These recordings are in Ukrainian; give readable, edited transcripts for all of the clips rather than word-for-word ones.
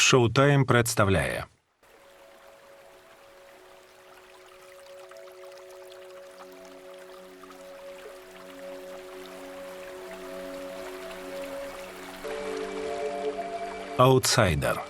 Шоутайм представляє. Аутсайдер.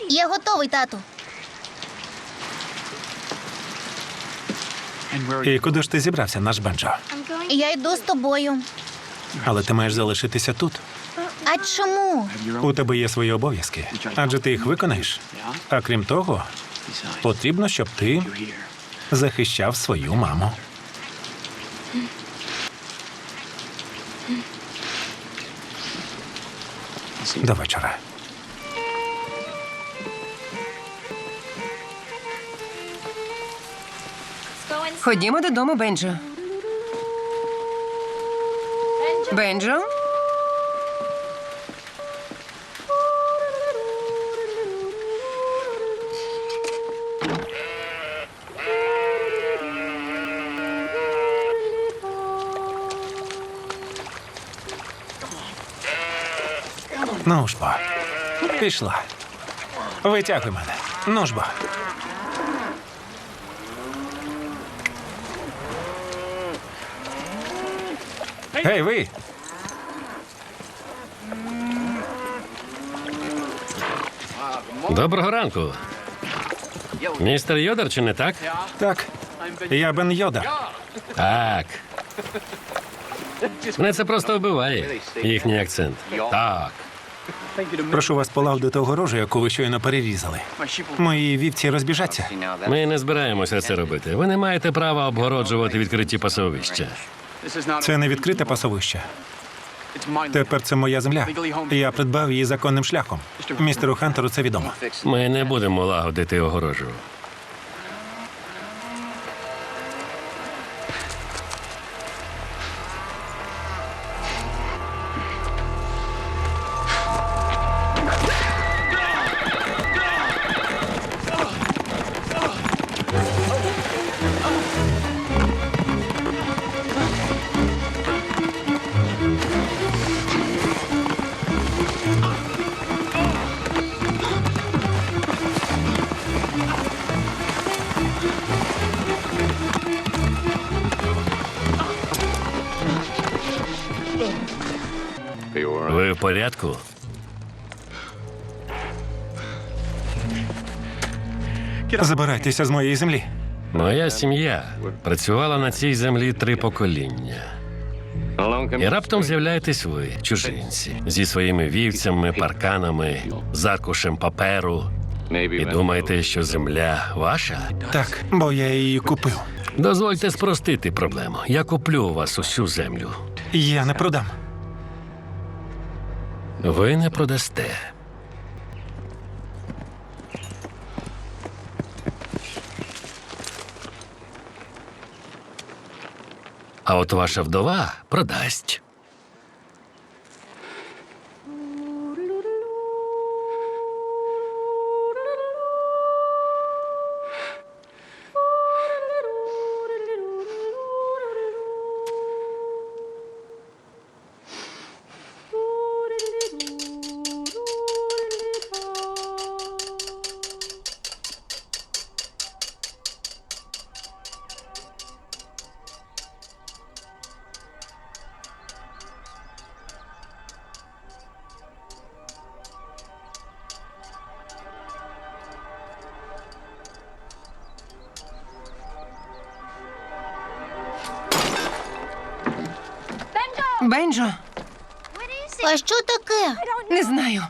Я готовий, тату. І куди ж ти зібрався, наш Бенджо? Я йду з тобою. Але ти маєш залишитися тут. А чому? У тебе є свої обов'язки, адже ти їх виконаєш. А крім того, потрібно, щоб ти захищав свою маму. До вечора. Ходімо додому, Бенджо. Бенджо? Ну ж бо. Пішла. Витягуй мене. Ну ж бо. Гей, ви! Доброго ранку. Містер Йодер, чи не так? Так, я Бен Йода. Так. Мене це просто вбиває, їхній акцент. Так. Прошу вас полагодити огорожу, яку ви щойно перерізали. Мої вівці розбіжаться. Ми не збираємося це робити. Ви не маєте права обгороджувати відкриті пасовища. Це не відкрите пасовище. Тепер це моя земля. Я придбав її законним шляхом. Містеру Хантеру це відомо. Ми не будемо лагодити огорожу. Ви в порядку? Забирайтеся з моєї землі. Моя сім'я працювала на цій землі 3 покоління. І раптом з'являєтесь ви, чужинці, зі своїми вівцями, парканами, з аркушем паперу. І думаєте, що земля ваша? Так, бо я її купив. Дозвольте спростити проблему. Я куплю у вас усю землю. Я не продам. Ви не продасте. А от ваша вдова продасть. Бенджо, А що таке? не знаю.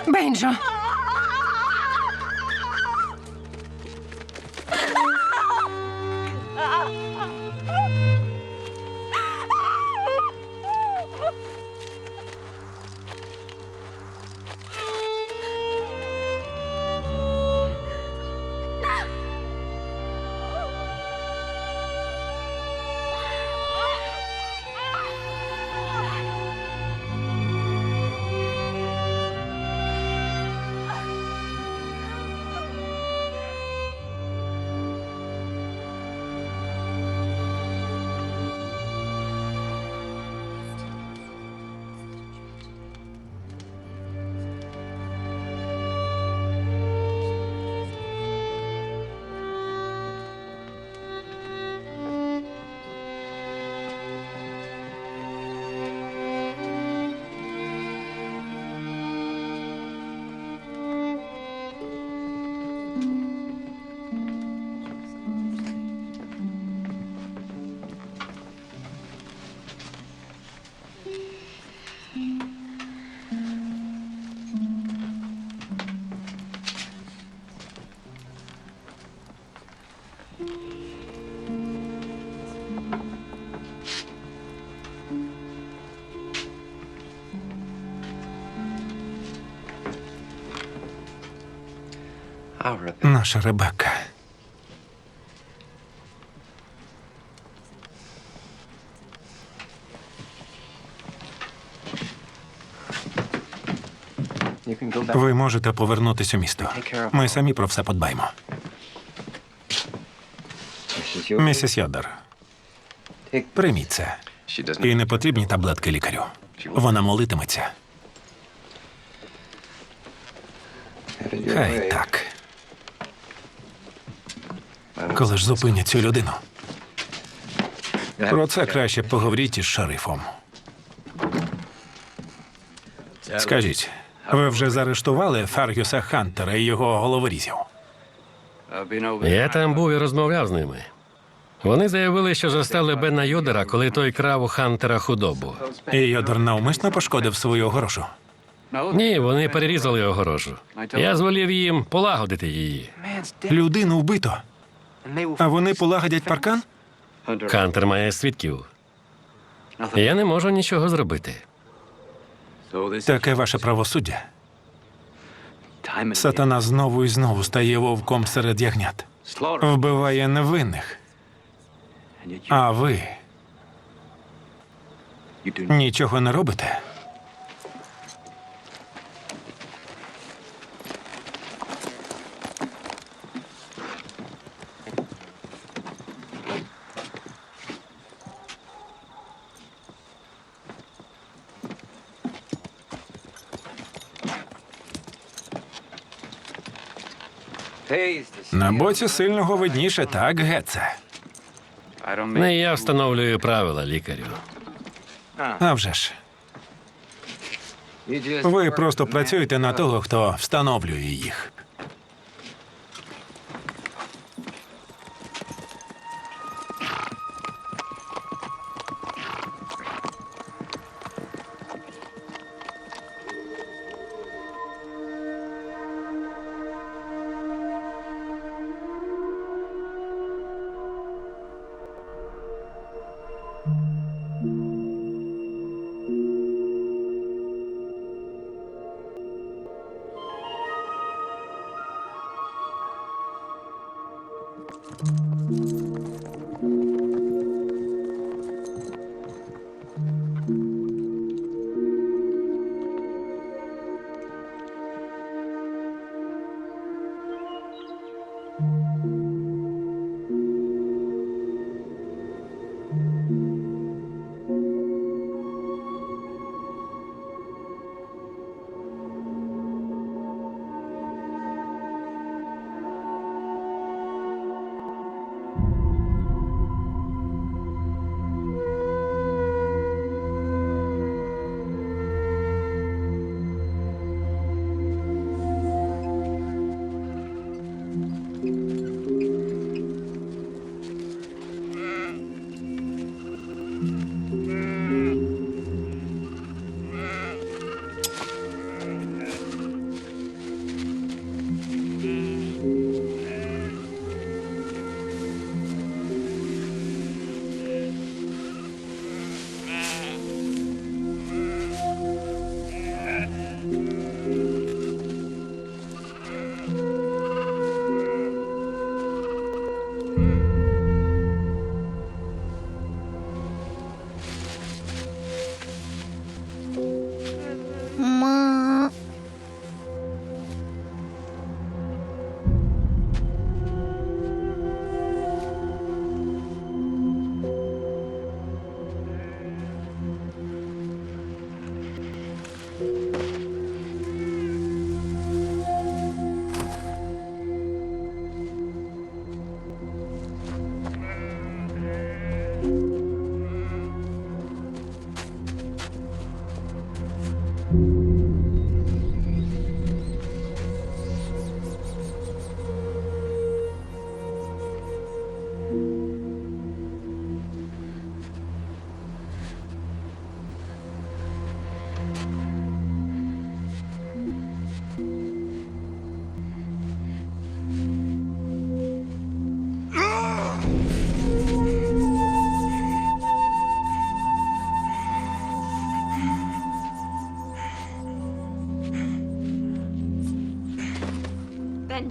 Бенджо. Наша Ребекка. Ви можете повернутися у місто. Ми самі про все подбаємо. Місіс Йодер, прийміть це. І не потрібні таблетки лікарю. Вона молитиметься. Хай так. Коли ж зупинять цю людину? Про це краще поговоріть із шерифом. Скажіть, ви вже заарештували Фергюса Хантера і його головорізів? Я там був і розмовляв з ними. Вони заявили, що застали Бена Йодера, коли той крав у Хантера худобу. І Йодер навмисно пошкодив свою огорошу? Ні, вони перерізали огорожу. Я звелів їм полагодити її. Людину вбито. А вони полагодять паркан? Хантер має свідків. Я не можу нічого зробити. Таке ваше правосуддя. Сатана знову і знову стає вовком серед ягнят. Вбиває невинних. А ви нічого не робите? На боці сильного видніше, так, Гетце? Не я встановлюю правила, лікарю. А вже ж. Ви просто працюєте на того, хто встановлює їх.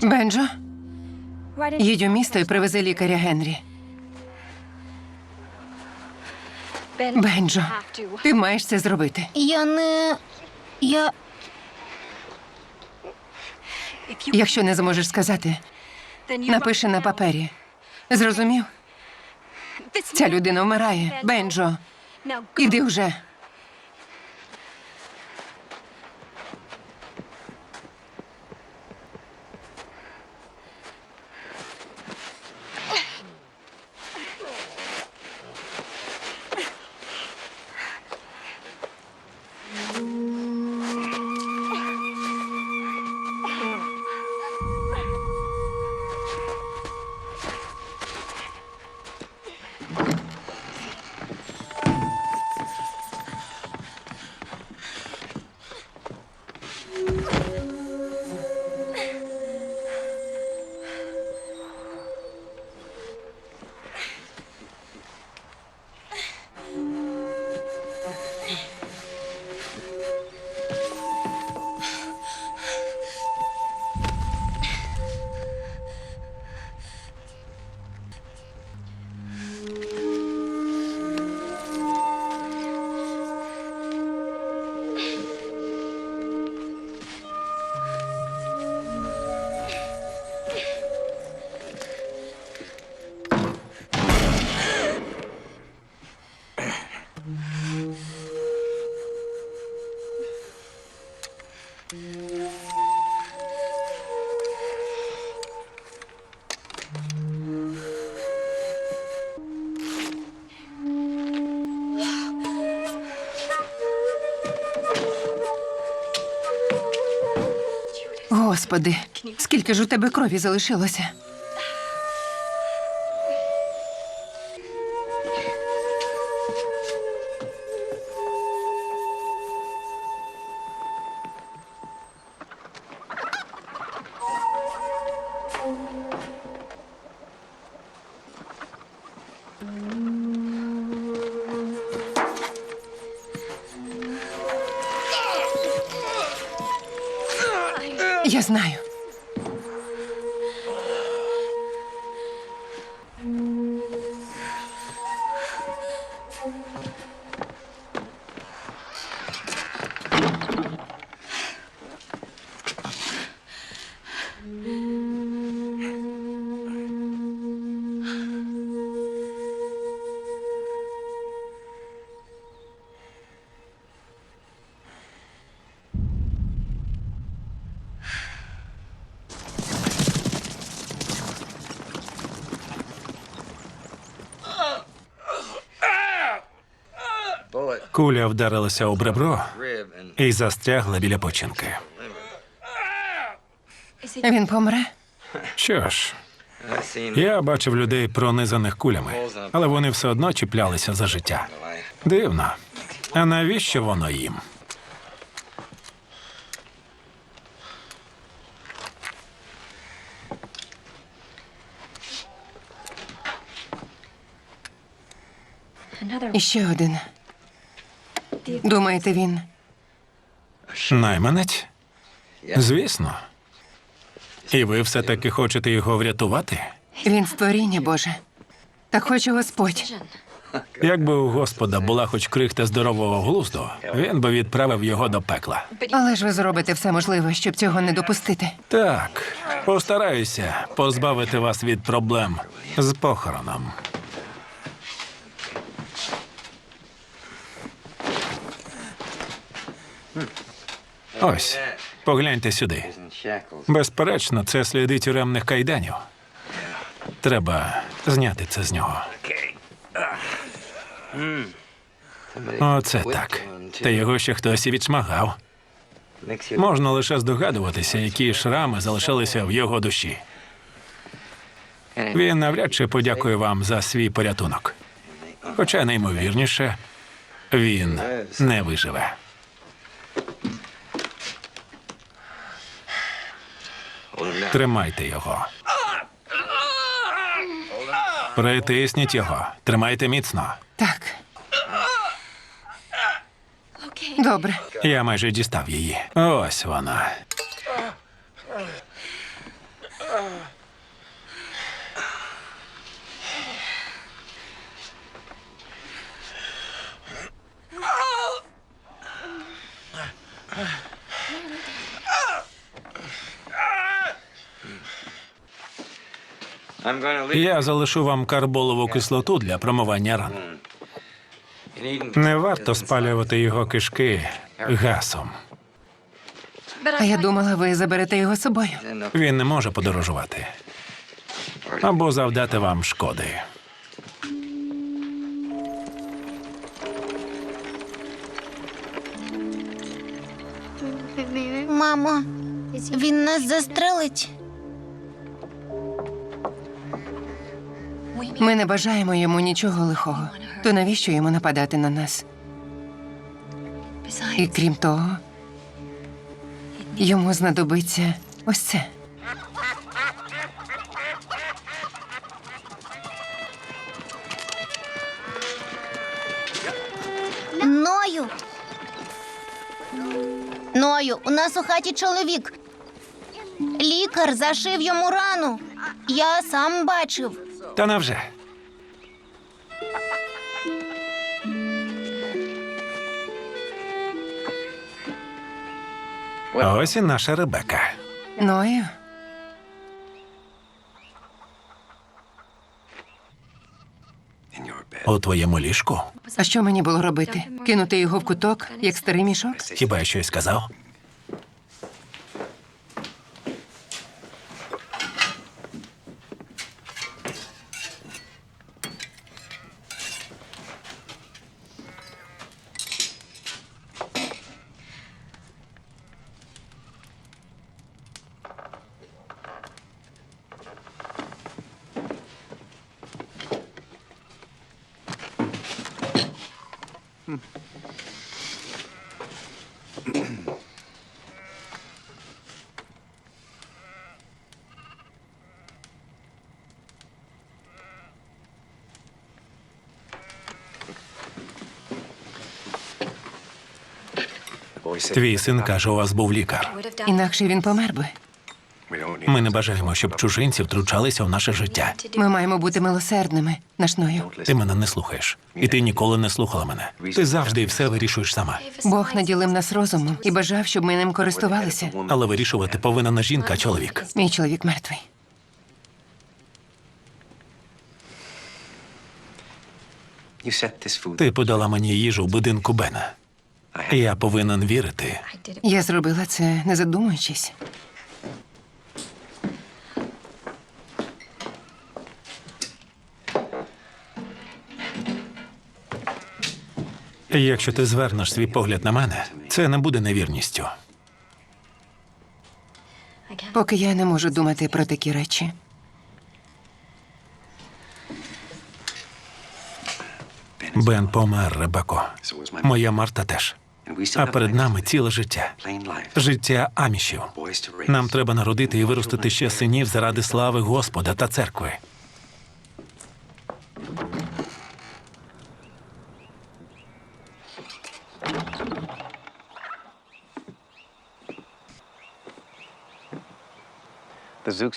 Бенджо, їдь у місто і привези лікаря Генрі. Бенджо, ти маєш це зробити. Я... Якщо не зможеш сказати, напиши на папері. Зрозумів? Ця людина вмирає. Бенджо, іди вже. Господи, скільки ж у тебе крові залишилося? Я знаю. Куля вдарилася об ребро і застрягла біля печінки. Він помре? Що ж, я бачив людей, пронизаних кулями, але вони все одно чіплялися за життя. Дивно. А навіщо воно їм? І ще один. Думаєте, він? Найманець? Звісно. І ви все-таки хочете його врятувати? Він створіння Боже. Так хоче Господь. Якби у Господа була хоч крихта здорового глузду, він би відправив його до пекла. Але ж ви зробите все можливе, щоб цього не допустити. Так, постараюся позбавити вас від проблем з похороном. Ось, погляньте сюди. Безперечно, це сліди тюремних кайданів. Треба зняти це з нього. Оце так. Та його ще хтось і відшмагав. Можна лише здогадуватися, які шрами залишилися в його душі. Він навряд чи подякує вам за свій порятунок. Хоча неймовірніше, він не виживе. Тримайте його. Притисніть його. Тримайте міцно. Так. Добре. Я майже дістав її. Ось вона. Я залишу вам карболову кислоту для промивання ран. Не варто спалювати його кишки газом. А я думала, ви заберете його з собою. Він не може подорожувати. Або завдати вам шкоди. Мамо, він нас застрелить. Ми не бажаємо йому нічого лихого. То навіщо йому нападати на нас? І крім того, йому знадобиться ось це. Ною. Ною, у нас у хаті чоловік. Лікар зашив йому рану. Я сам бачив. Та невже? А ось і наша Ребека. Ною, У твоєму ліжку? а що мені було робити? Кинути його в куток, як старий мішок? Хіба я щось сказав? Твій син каже, у вас був лікар. Інакше він помер би. Ми не бажаємо, щоб чужинці втручалися в наше життя. Ми маємо бути милосердними, наш Ною. Ти мене не слухаєш. І ти ніколи не слухала мене. Ти завжди все вирішуєш сама. Бог наділив нас розумом і бажав, щоб ми ним користувалися. Але вирішувати повинна не жінка, а чоловік. Мій чоловік мертвий. Ти подала мені їжу в будинку Бена. Я повинен вірити. Я зробила це, не задумуючись. Якщо ти звернеш свій погляд на мене, це не буде невірністю. Поки я не можу думати про такі речі. Бен помер, Ребеко. Моя Марта теж. А перед нами ціле життя. Життя амішів. Нам треба народити і виростити ще синів заради слави Господа та церкви.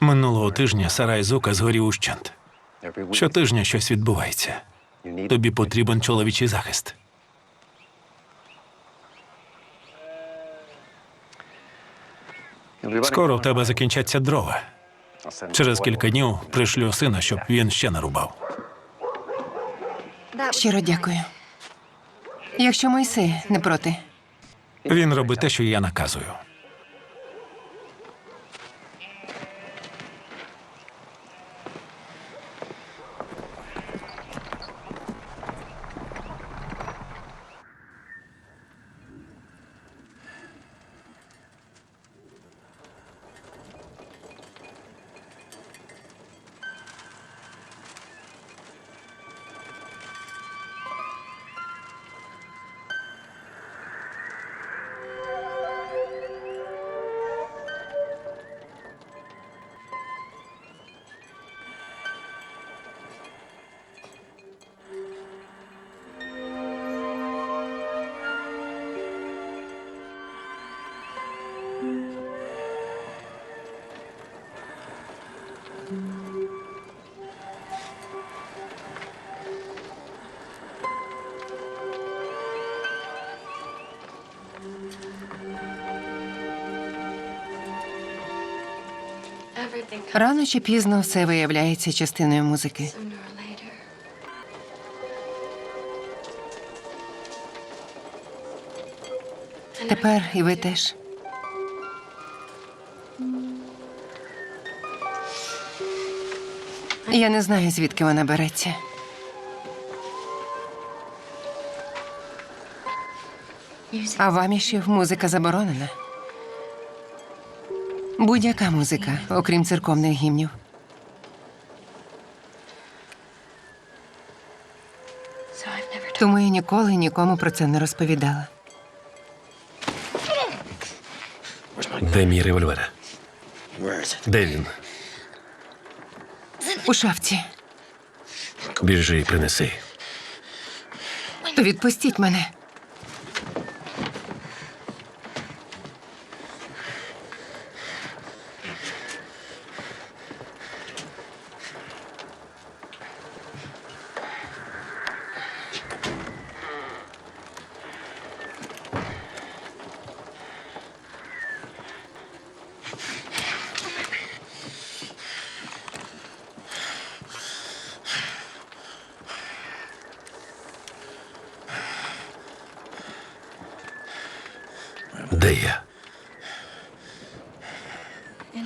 Минулого тижня сарай Зука згорів ущент. Щотижня щось відбувається. Тобі потрібен чоловічий захист. Скоро в тебе закінчаться дрова. Через кілька днів пришлю сина, щоб він ще нарубав. Щиро дякую. Якщо Мойсей не проти. Він робить те, що я наказую. Рано чи пізно все виявляється частиною музики. Тепер і ви теж. Я не знаю, звідки вона береться. А в амішів музика заборонена. Будь-яка музика, окрім церковних гімнів. Тому я ніколи нікому про це не розповідала. Де мій револьвер? Де він? У шафці. Біжи і принеси. То відпустіть мене. Де я?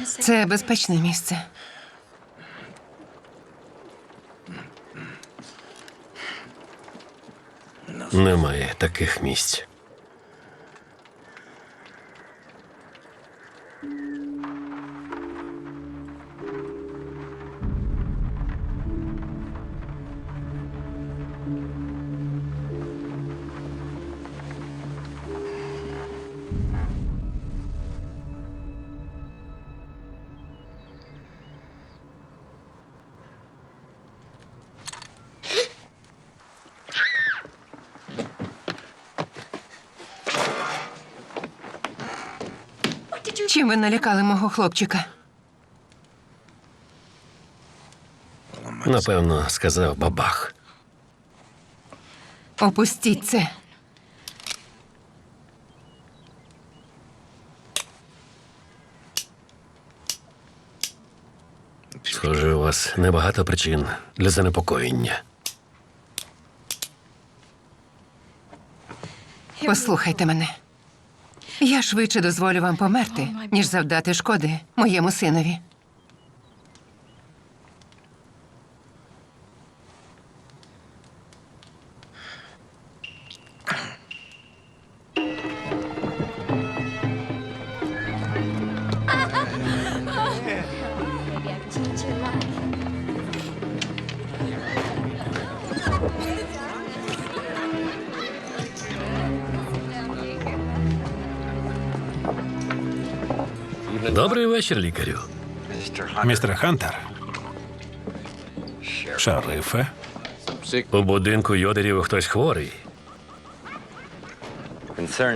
Це безпечне місце. Немає таких місць. Чим ви налякали мого хлопчика? Напевно, сказав бабах. Опустіть це. Схоже, у вас небагато причин для занепокоєння. Послухайте мене. Я швидше дозволю вам померти, ніж завдати шкоди моєму синові. Добрий вечір, лікарю. Містер Хантер. Шерифе. У будинку Йодерів хтось хворий.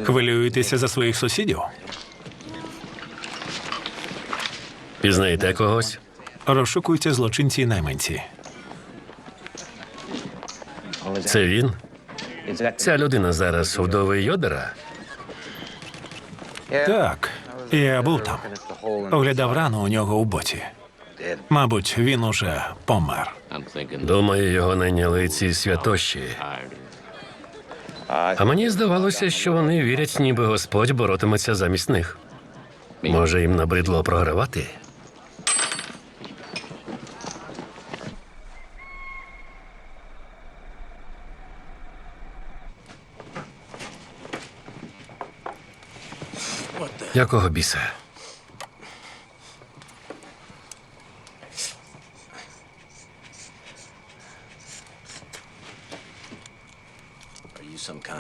Хвилюєтеся за своїх сусідів? Пізнаєте когось? Розшукуються злочинці і найманці. Це він? Ця людина зараз вдовий Йодера? Так, я був там. Оглядав рану у нього у боці. Мабуть, він уже помер. Думаю, його найняли ці святощі. А мені здавалося, що вони вірять, ніби Господь боротиметься замість них. Може, їм набридло програвати? Якого біса?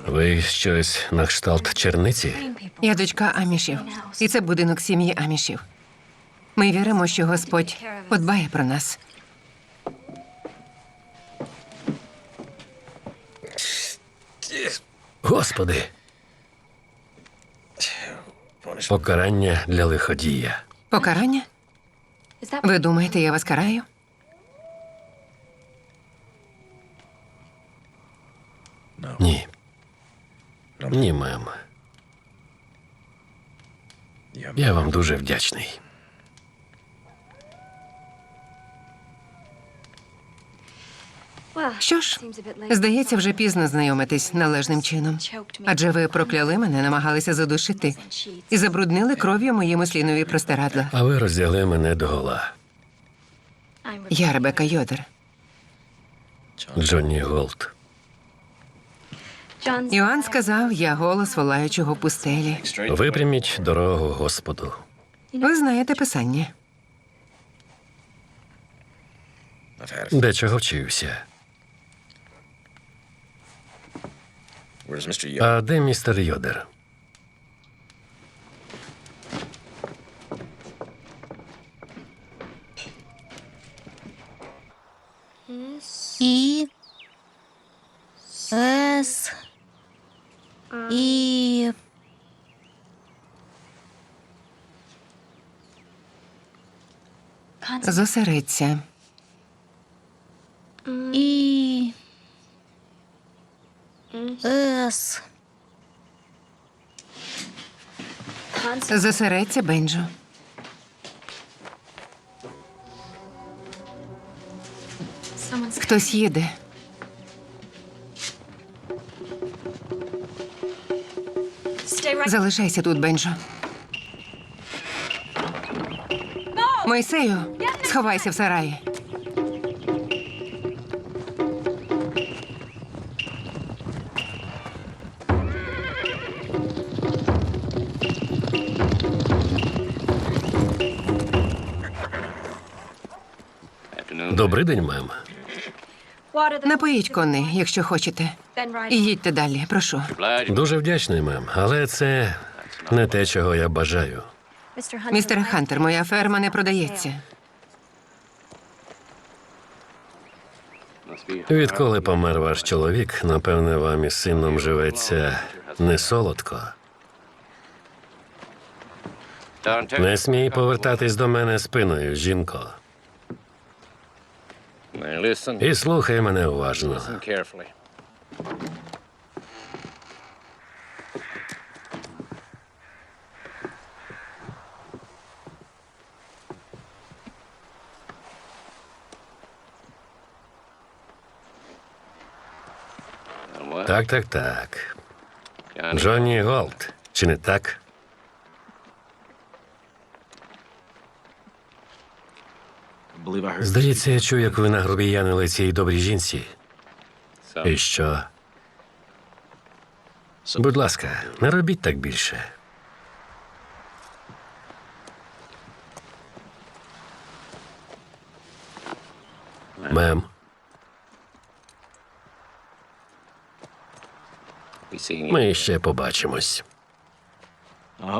Ви щось на кшталт черниці? Я дочка амішів, і це будинок сім'ї амішів. Ми віримо, що Господь подбає про нас. Господи! Покарання для лиходія. Покарання? Ви думаєте, я вас караю? Ні. Ні, мем. Я вам дуже вдячний. Що ж, здається, вже пізно знайомитись належним чином. Адже ви прокляли мене, намагалися задушити і забруднили кров'ю мої муслінові простирадла. А ви роздягли мене догола. Я Ребека Йодер. Джонні Голд. Іоанн сказав, я голос волаючого в пустелі. Випряміть дорогу Господу. Ви знаєте писання. Дечого вчився. А де містер Йодер? І. С. І. Зосередься. І. С. Зосередься, Бенджо. Хтось їде. Залишайся тут, Бенджо. Мойсею, сховайся в сараї. Добрий день, мем. Напоїть коней, якщо хочете. І їдьте далі, прошу. Дуже вдячний, мем, але це не те, чого я бажаю. Містер Хантер, моя ферма не продається. Відколи помер ваш чоловік, напевне, вам із сином живеться не солодко. Не смій повертатись до мене спиною, жінко. І слухай мене уважно. Так. Джонні Голд, чи не так? Здається, я чую, як ви нагробіянили цій добрій жінці. І що? Будь ласка, не робіть так більше. Мем. Ми ще побачимось.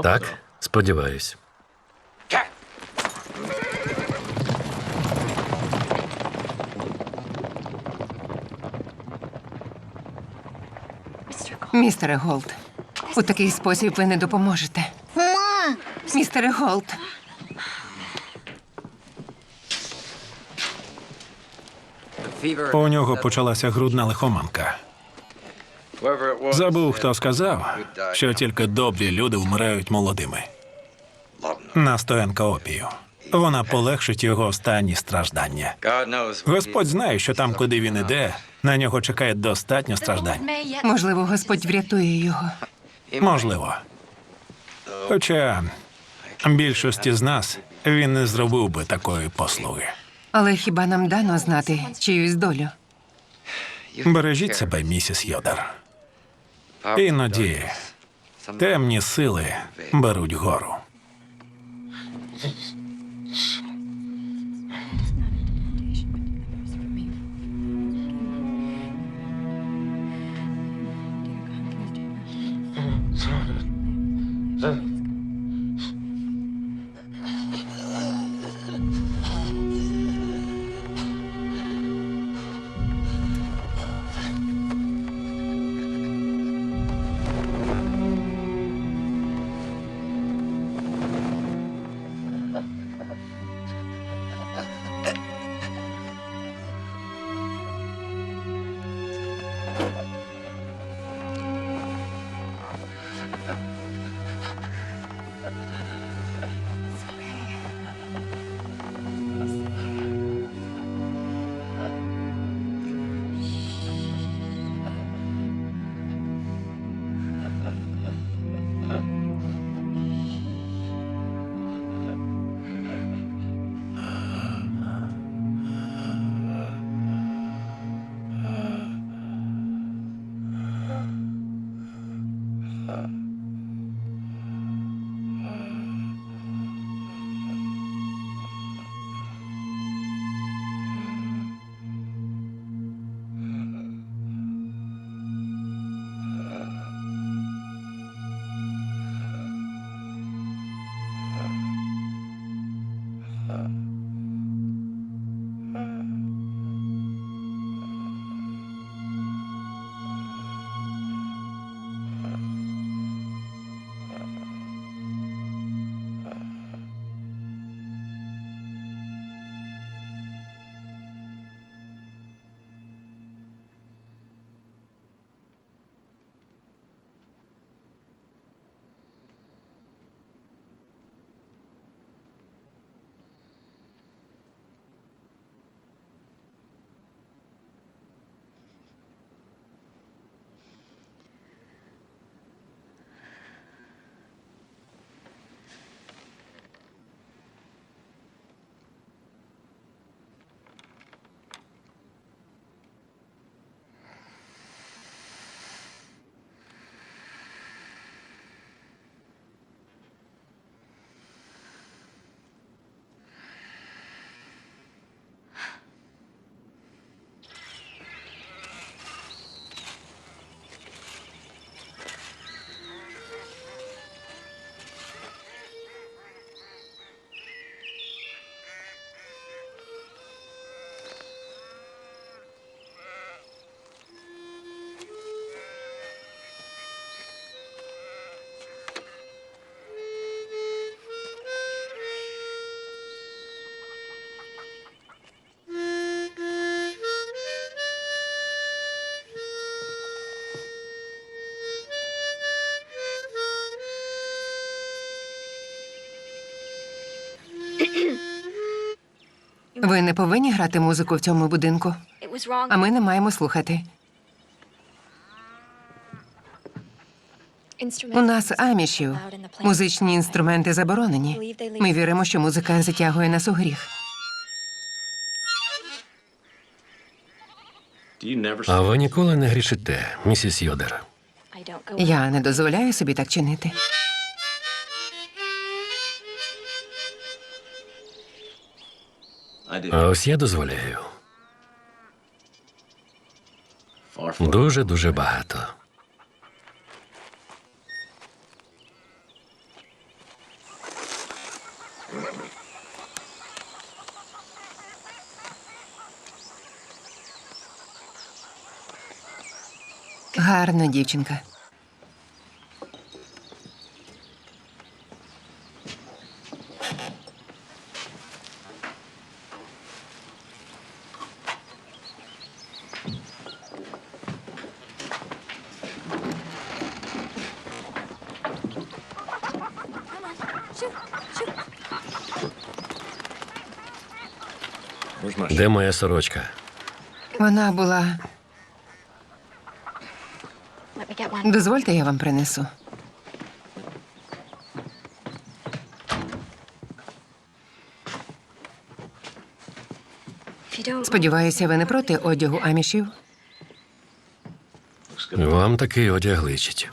Так? Сподіваюсь. Містере Голд, у такий спосіб ви не допоможете. Ма! Містере Голд. У нього почалася грудна лихоманка. Забув, хто сказав, що тільки добрі люди вмирають молодими. Настоянка опію. Вона полегшить його останні страждання. Господь знає, що там, куди він іде, на нього чекає достатньо страждань. Можливо, Господь врятує його. Можливо. Хоча більшості з нас він не зробив би такої послуги. Але хіба нам дано знати чиюсь долю? Бережіть себе, місіс Йодер. Іноді темні сили беруть гору. Ви не повинні грати музику в цьому будинку, а ми не маємо слухати. У нас амішів. Музичні інструменти заборонені. Ми віримо, що музика затягує нас у гріх. А ви ніколи не грішите, місіс Йодер. Я не дозволяю собі так чинити. А ось я дозволяю. Дуже-дуже багато. Гарна дівчинка. Де моя сорочка? Вона була. Дозвольте, я вам принесу. Сподіваюся, ви не проти одягу амішів? Вам такий одяг личить.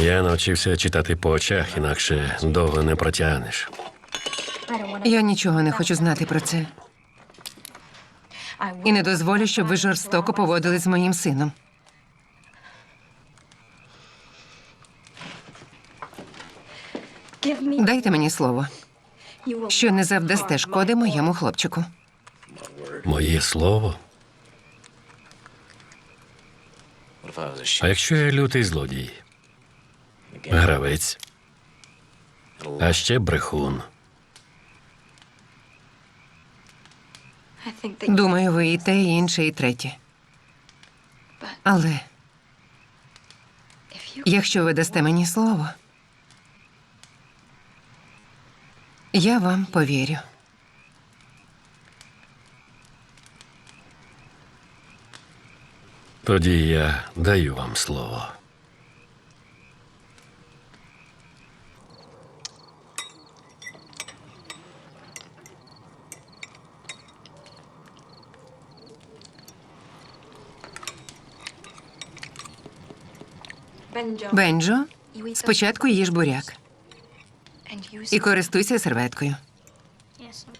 Я навчився читати по очах, інакше довго не протягнеш. Я нічого не хочу знати про це. І не дозволю, щоб ви жорстоко поводились з моїм сином. Дайте мені слово, що не завдасте шкоди моєму хлопчику. Моє слово? А якщо я лютий злодій? Гравець? А ще брехун? Думаю, ви і те, і інше, і третє. Але якщо ви дасте мені слово, я вам повірю. Тоді я даю вам слово. Бенджо, спочатку їж буряк і користуйся серветкою.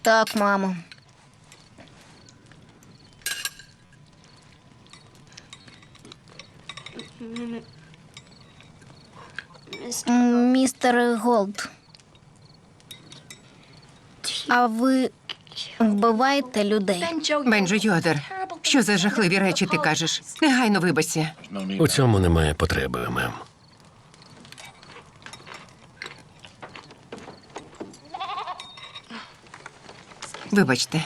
Так, мамо. Містер Голд. А ви вбиваєте людей? Бенджо Йодер, що за жахливі речі ти кажеш? Негайно вибачся. У цьому немає потреби, мем. Вибачте.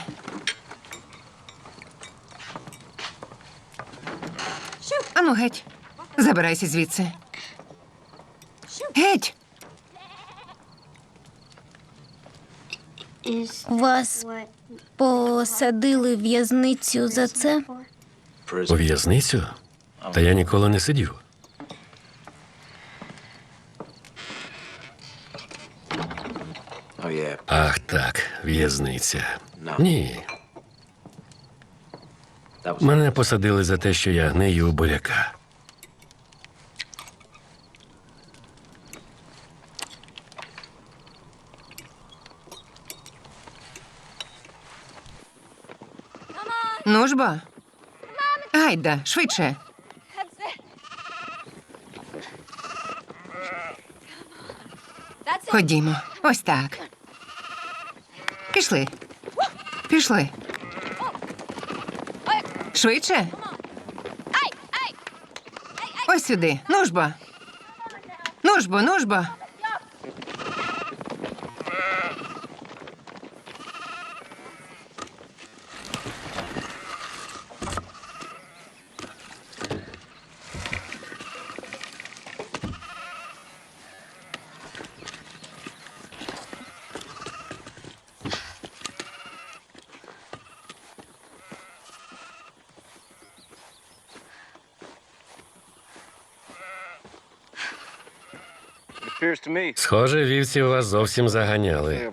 Ану, геть. Забирайся звідси. Геть! Вас посадили в в'язницю за це? У в'язницю? Та я ніколи не сидів. Ах так, в'язниця. Ні. Мене посадили за те, що я не їв буряка. Ну ж бо. Гайда, швидше. Ходімо. Ось так. Пішли. Пішли. Швидше. Ось сюди. Ну ж бо. Ну ж бо, ну ж бо. Схоже, вівці вас зовсім заганяли.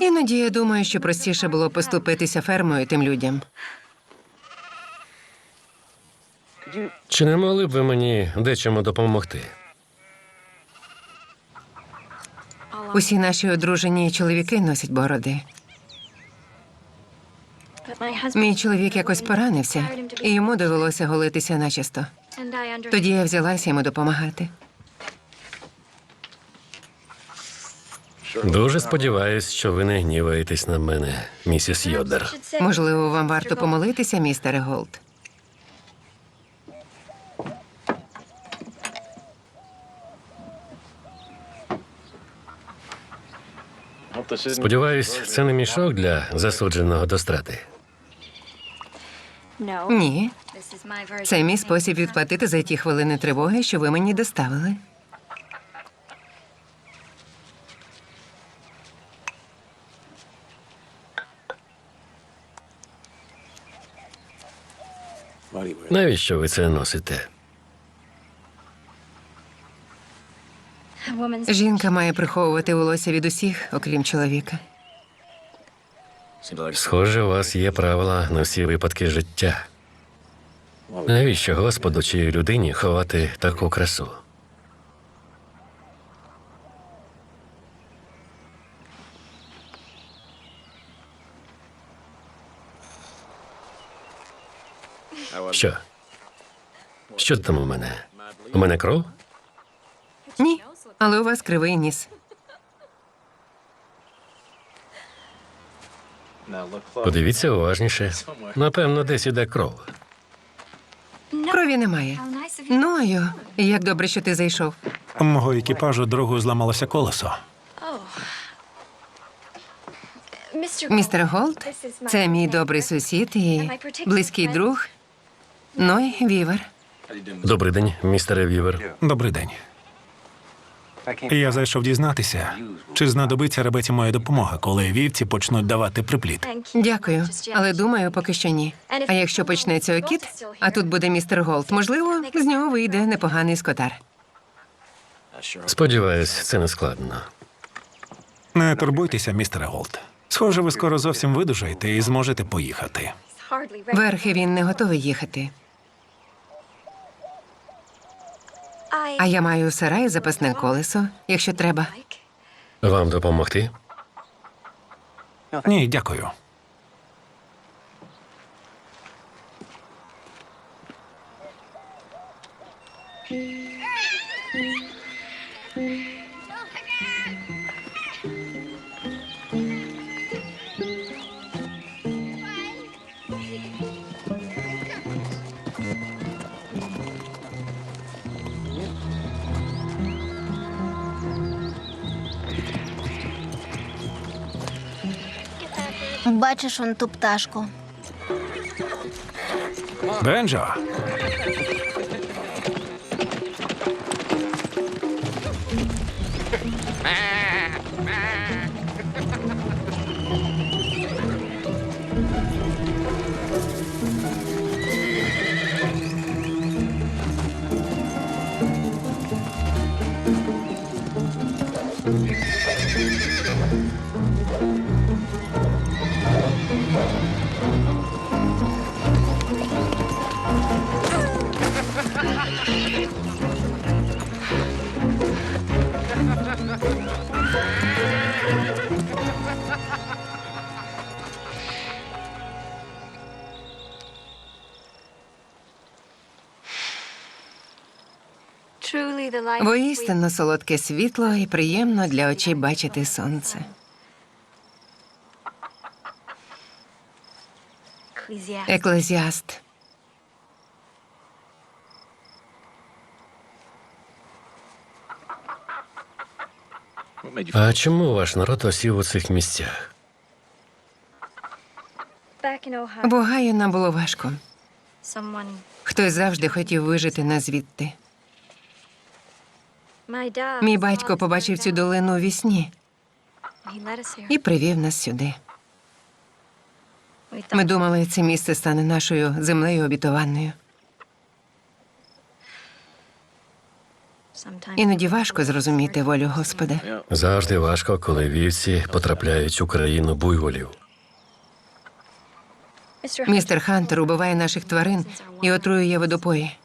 Іноді я думаю, що простіше було поступитися фермою тим людям. Чи не могли б ви мені дечому допомогти? Усі наші одружені чоловіки носять бороди. Мій чоловік якось поранився, і йому довелося голитися начисто. Тоді я взялася йому допомагати. Дуже сподіваюсь, що ви не гніваєтесь на мене, місіс Йодер. Можливо, вам варто помолитися, містере Голд? Сподіваюсь, це не мішок для засудженого до страти. Ні. Це мій спосіб відплатити за ті хвилини тривоги, що ви мені доставили. Навіщо ви це носите? Жінка має приховувати волосся від усіх, окрім чоловіка. Схоже, у вас є правила на всі випадки життя. Навіщо Господу чи людині ховати таку красу? Що? Що там у мене? У мене кров? Ні, але у вас кривий ніс. Подивіться уважніше. Напевно, десь іде кров. Крові немає. Ною, як добре, що ти зайшов. У мого екіпажу дорогою зламалося колесо. Містер Голд, це мій добрий сусід і близький друг Ной Вівер. Добрий день, містере Вівер. Добрий день. Я зайшов дізнатися, чи знадобиться ребеці моя допомога, коли вівці почнуть давати приплід. Дякую, але думаю, поки що ні. А якщо почнеться окіт, а тут буде містер Голд, можливо, з нього вийде непоганий скотар. Сподіваюсь, це не складно. Не турбуйтеся, містере Голд. Схоже, ви скоро зовсім видужаєте і зможете поїхати. Верхи він не готовий їхати. А я маю у сараї запасне колесо, якщо треба. Вам допомогти? Ні, дякую. Бачиш он ту пташку. Бенджо, Воістину солодке світло і приємно для очей бачити сонце. Еклезіаст. А чому ваш народ осів у цих місцях? В Огайо нам було важко. Хтось завжди хотів вижити нас звідти. Мій батько побачив цю долину у вісні і привів нас сюди. Ми думали, це місце стане нашою землею обітованою. Іноді важко зрозуміти волю Господа. Завжди важко, коли вівці потрапляють у країну буйволів. Містер Хантер убиває наших тварин і отруює водопої.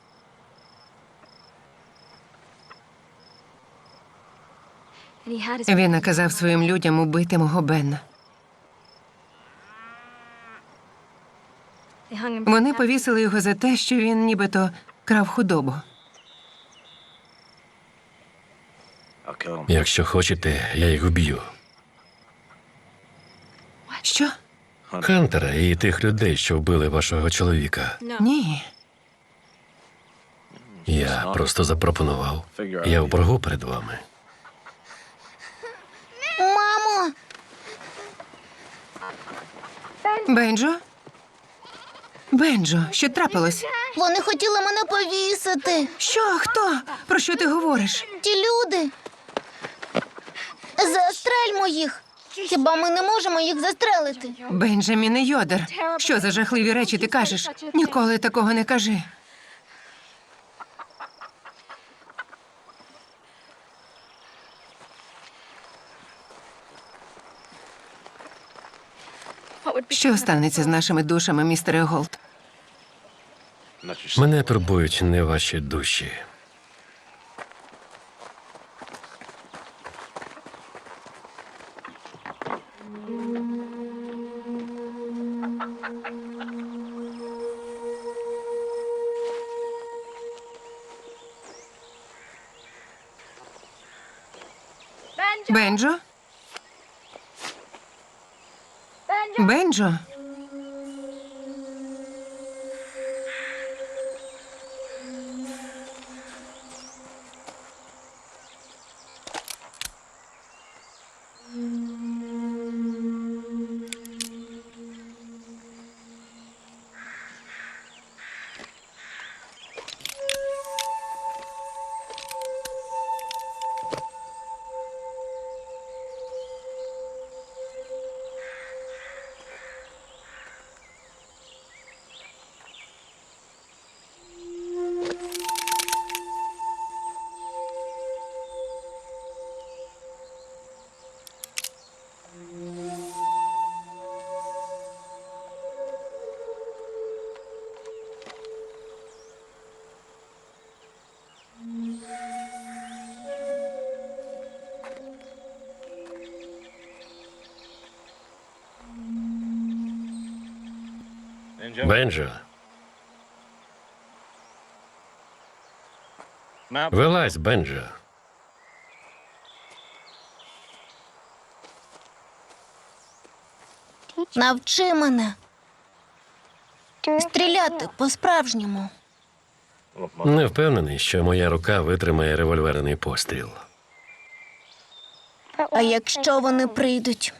Він наказав своїм людям убити мого Бена. Вони повісили його за те, що він нібито крав худобу. Якщо хочете, я їх вб'ю. Що? Хантера і тих людей, що вбили вашого чоловіка. Ні. Я просто запропонував. Я в боргу перед вами. Мамо! Бенджо? Бенджо, що трапилось? Вони хотіли мене повісити. Що? Хто? Про що ти говориш? Ті люди. Застрельмо їх. Хіба ми не можемо їх застрелити? Бенджаміне Йодер, що за жахливі речі ти кажеш? Ніколи такого не кажи. Що станеться з нашими душами, містере Голд? Мене турбують не ваші душі. Бенджо? Бенджо? Бенджо. Вилазь, Бенджо. Навчи мене стріляти по-справжньому. Не впевнений, що моя рука витримає револьверний постріл. А якщо вони прийдуть?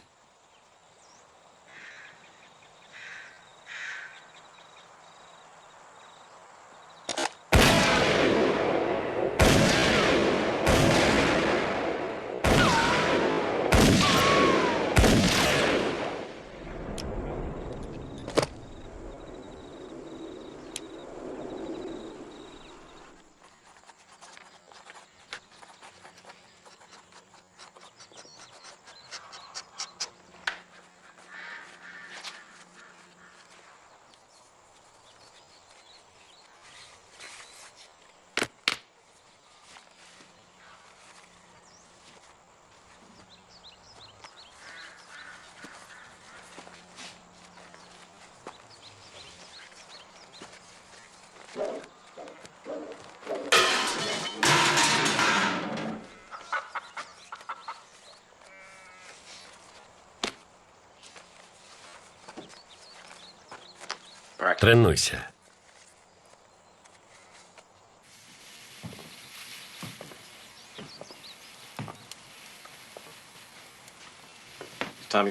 Тренуйся.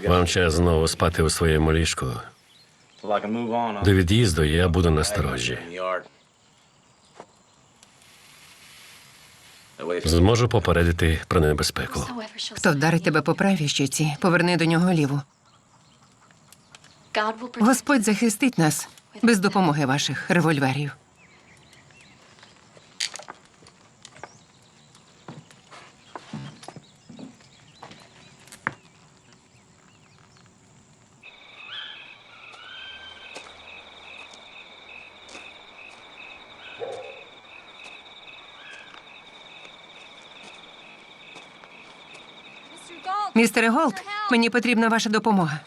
Вам час знову спати у своєму ліжку. До від'їзду я буду насторожі. Зможу попередити про небезпеку. Хто вдарить тебе по правій щоці, поверни до нього ліву. Господь захистить нас без допомоги ваших револьверів. Містере Голд, мені потрібна ваша допомога.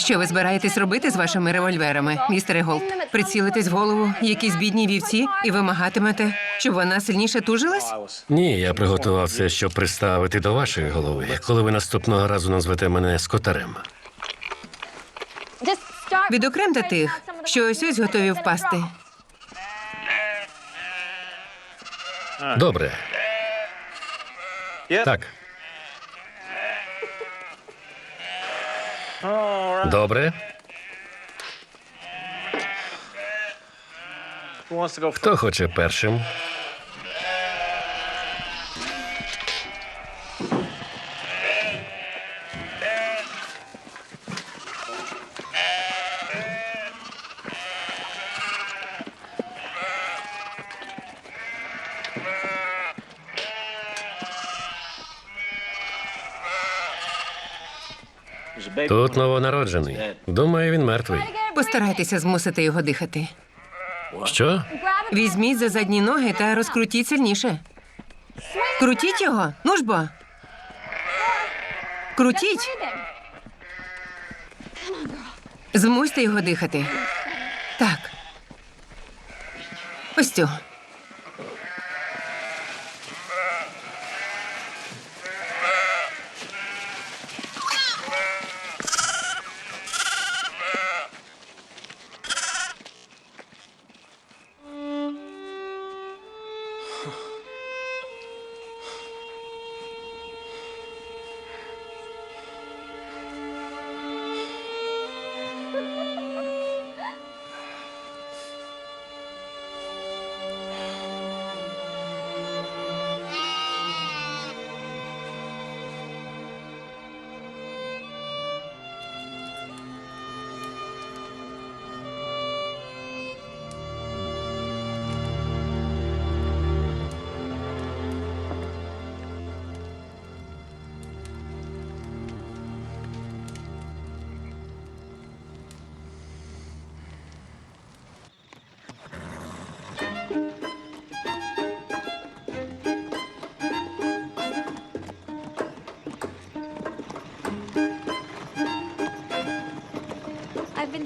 Що ви збираєтесь робити з вашими револьверами, містере Голд? Прицілитесь в голову якійсь бідній вівці і вимагатимете, щоб вона сильніше тужилась? Ні, я приготував це, щоб приставити до вашої голови, коли ви наступного разу назвете мене скотарем. Відокремте тих, що ось готові впасти. Добре. Так. Добре. Хто хоче першим? Тут новонароджений. Думаю, він мертвий. Постарайтеся змусити його дихати. Що? Візьміть за задні ноги та розкрутіть сильніше. Крутіть його, ну ж бо. Крутіть. Змусьте його дихати. Так. Ось цього.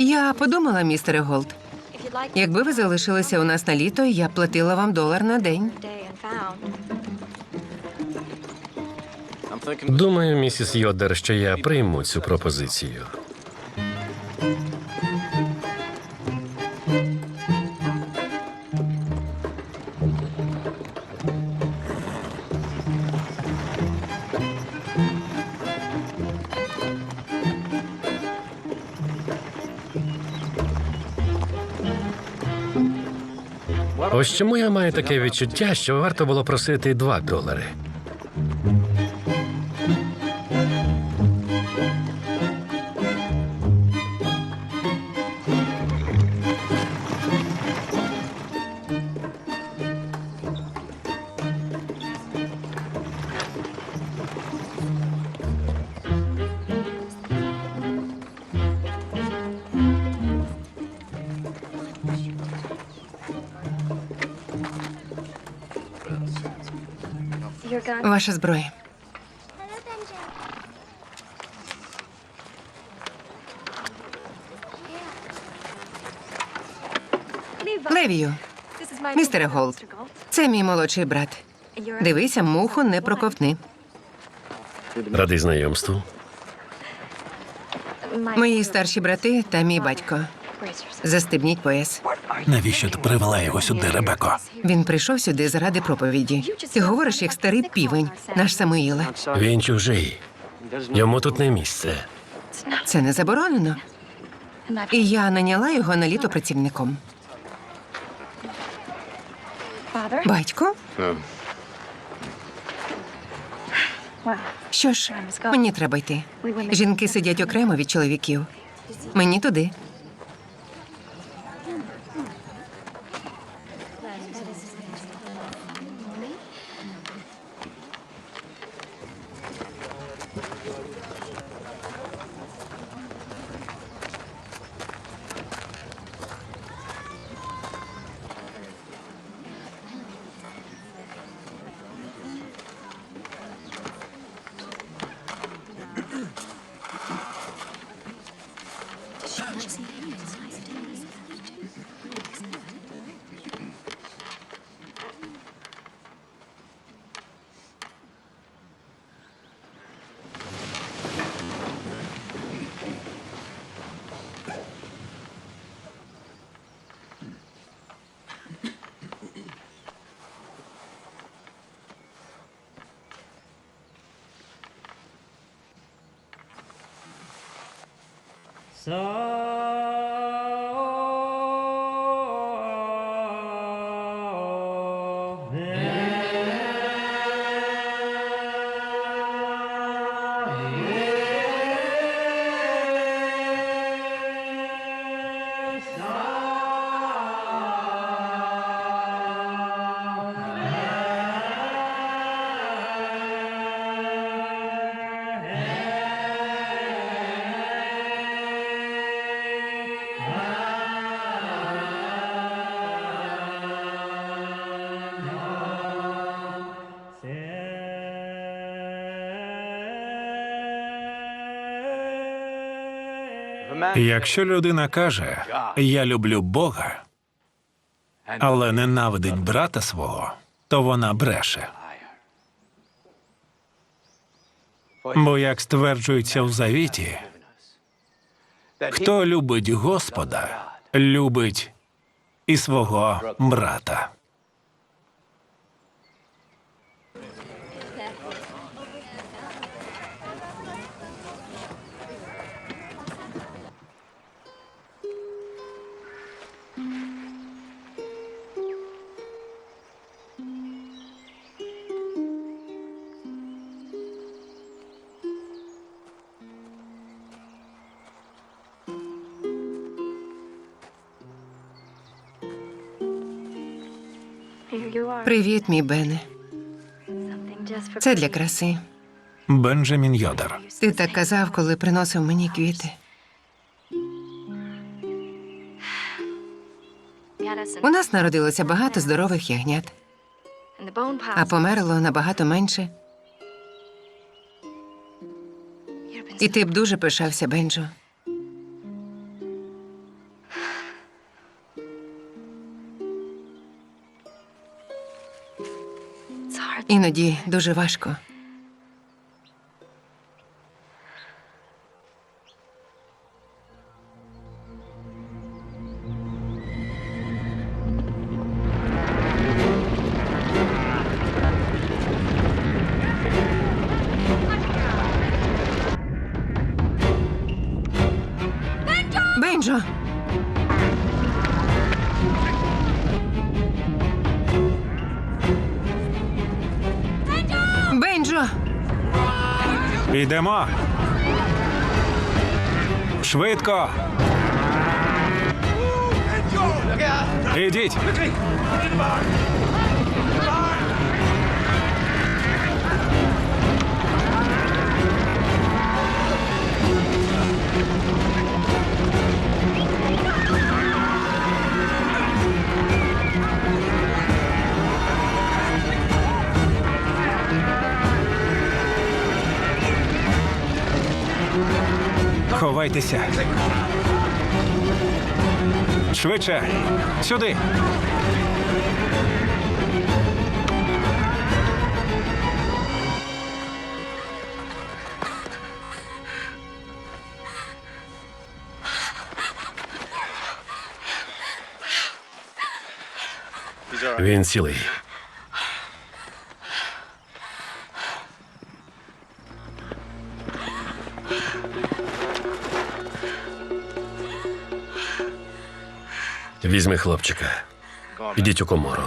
Я подумала, містере Голд, якби ви залишилися у нас на літо, я б платила вам $1 на день. Думаю, місіс Йодер, що я прийму цю пропозицію. Ось чому я маю таке відчуття, що варто було просити $2. Ваша зброя. Левію, містере Голд, це мій молодший брат. Дивися, муху не проковтни. Радий знайомству. Мої старші брати та мій батько. Застебніть пояс. Навіщо ти привела його сюди, Ребеко? Він прийшов сюди заради проповіді. Ти говориш, як старий півень, наш Самуїле. Він чужий. Йому тут не місце. Це не заборонено. І я наняла його на літо працівником. Батько? Що ж, мені треба йти. Жінки сидять окремо від чоловіків. Мені туди. Якщо людина каже, я люблю Бога, але ненавидить брата свого, то вона бреше. Бо, як стверджується у завіті, хто любить Господа, любить і свого брата. Привіт, мій Бене. Це для краси. Бенджамін Йодер. Ти так казав, коли приносив мені квіти. У нас народилося багато здорових ягнят, а померло набагато менше. І ти б дуже пишався, Бенджо. Іноді дуже важко. Бенджо! Бенджо! Йдемо. Швидко. Ідіть. Ховайтеся. Швидше. Сюди. Він цілий. Візьми хлопчика. Ідіть у комору.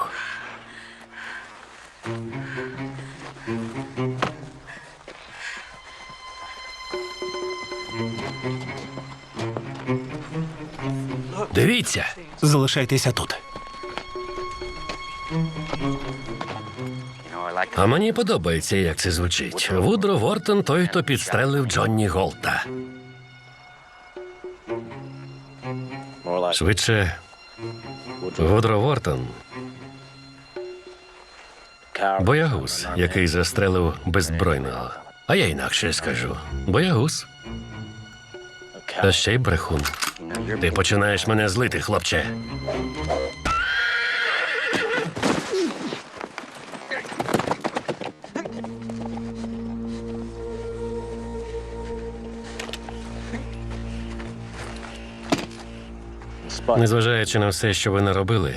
Дивіться. Залишайтеся тут. А мені подобається, як це звучить. Вудро Вортон той, хто підстрелив Джонні Голта. Швидше, Вудро Вортон. Боягуз, який застрелив беззбройного. А я інакше скажу. Боягуз. Та ще й брехун. Ти починаєш мене злити, хлопче. Незважаючи на все, що ви наробили,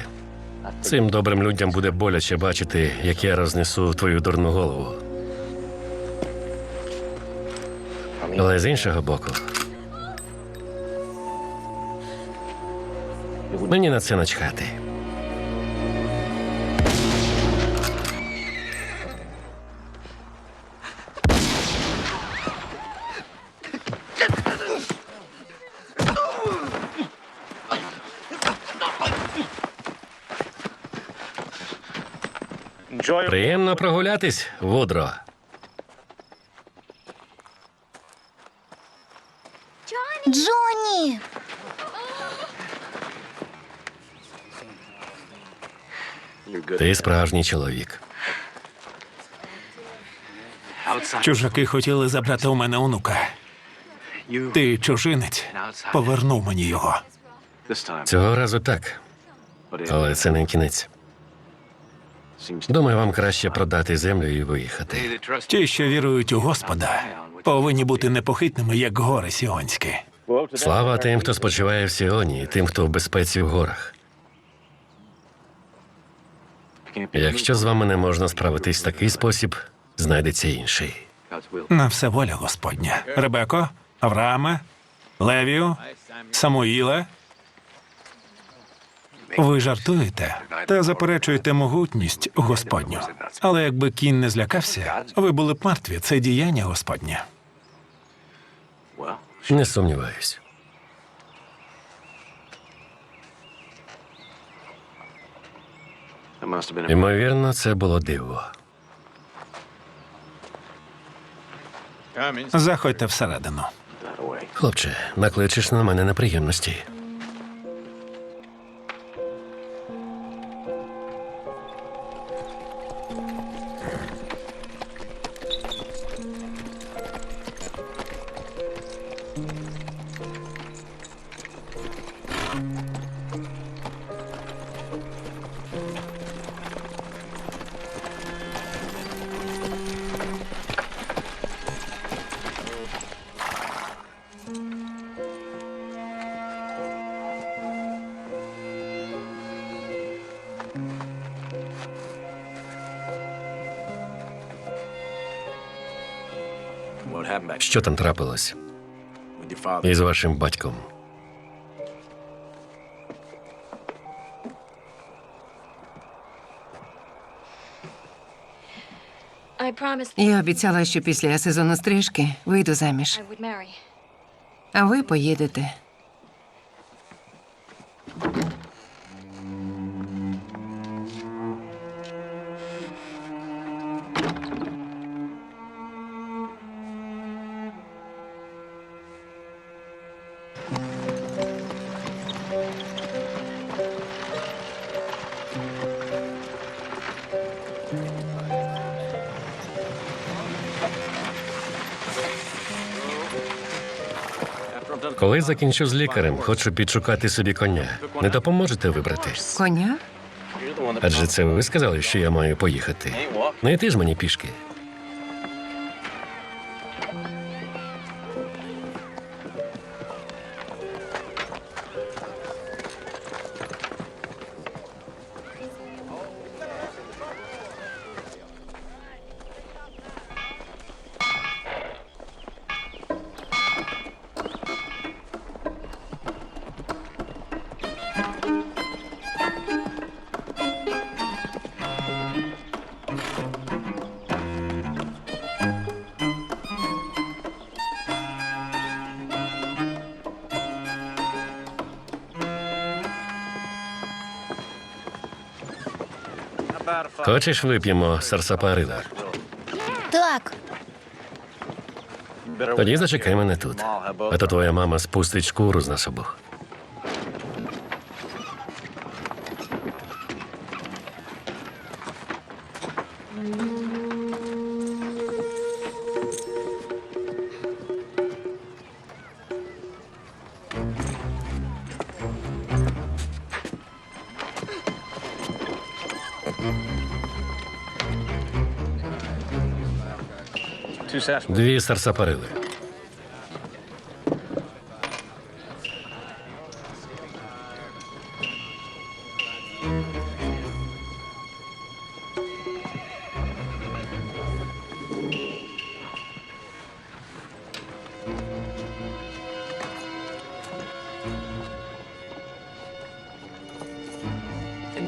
цим добрим людям буде боляче бачити, як я рознесу твою дурну голову. Але з іншого боку, мені на це начхати. Приємно прогулятись, Вудро. Джонні! Ти справжній чоловік. Чужаки хотіли забрати у мене онука. Ти, чужинець, повернув мені його. Цього разу так, але це не кінець. Думаю, вам краще продати землю і виїхати. Ті, що вірують у Господа, повинні бути непохитними, як гори сіонські. Слава тим, хто спочиває в Сіоні, і тим, хто в безпеці в горах. Якщо з вами не можна справитись в такий спосіб, знайдеться інший. На все воля Господня. Ребеко, Аврааме, Левію, Самуїле. Ви жартуєте та заперечуєте могутність Господню. Але якби кінь не злякався, ви були б мертві. Це діяння Господнє. Не сумніваюсь. Ймовірно, це було диво. Заходьте всередину. Хлопче, накличеш на мене неприємності. Що там трапилось із вашим батьком? Я обіцяла, що після сезону стрижки вийду заміж. А ви поїдете. Коли закінчу з лікарем, хочу підшукати собі коня. Не допоможете вибрати? Коня? Адже це ви сказали, що я маю поїхати. Не йти ж мені пішки. Хочеш вип'ємо сарсапарила? Так, Тоді зачекай мене тут. А то твоя мама спустить шкуру з нас обох. Дві сарсапарили.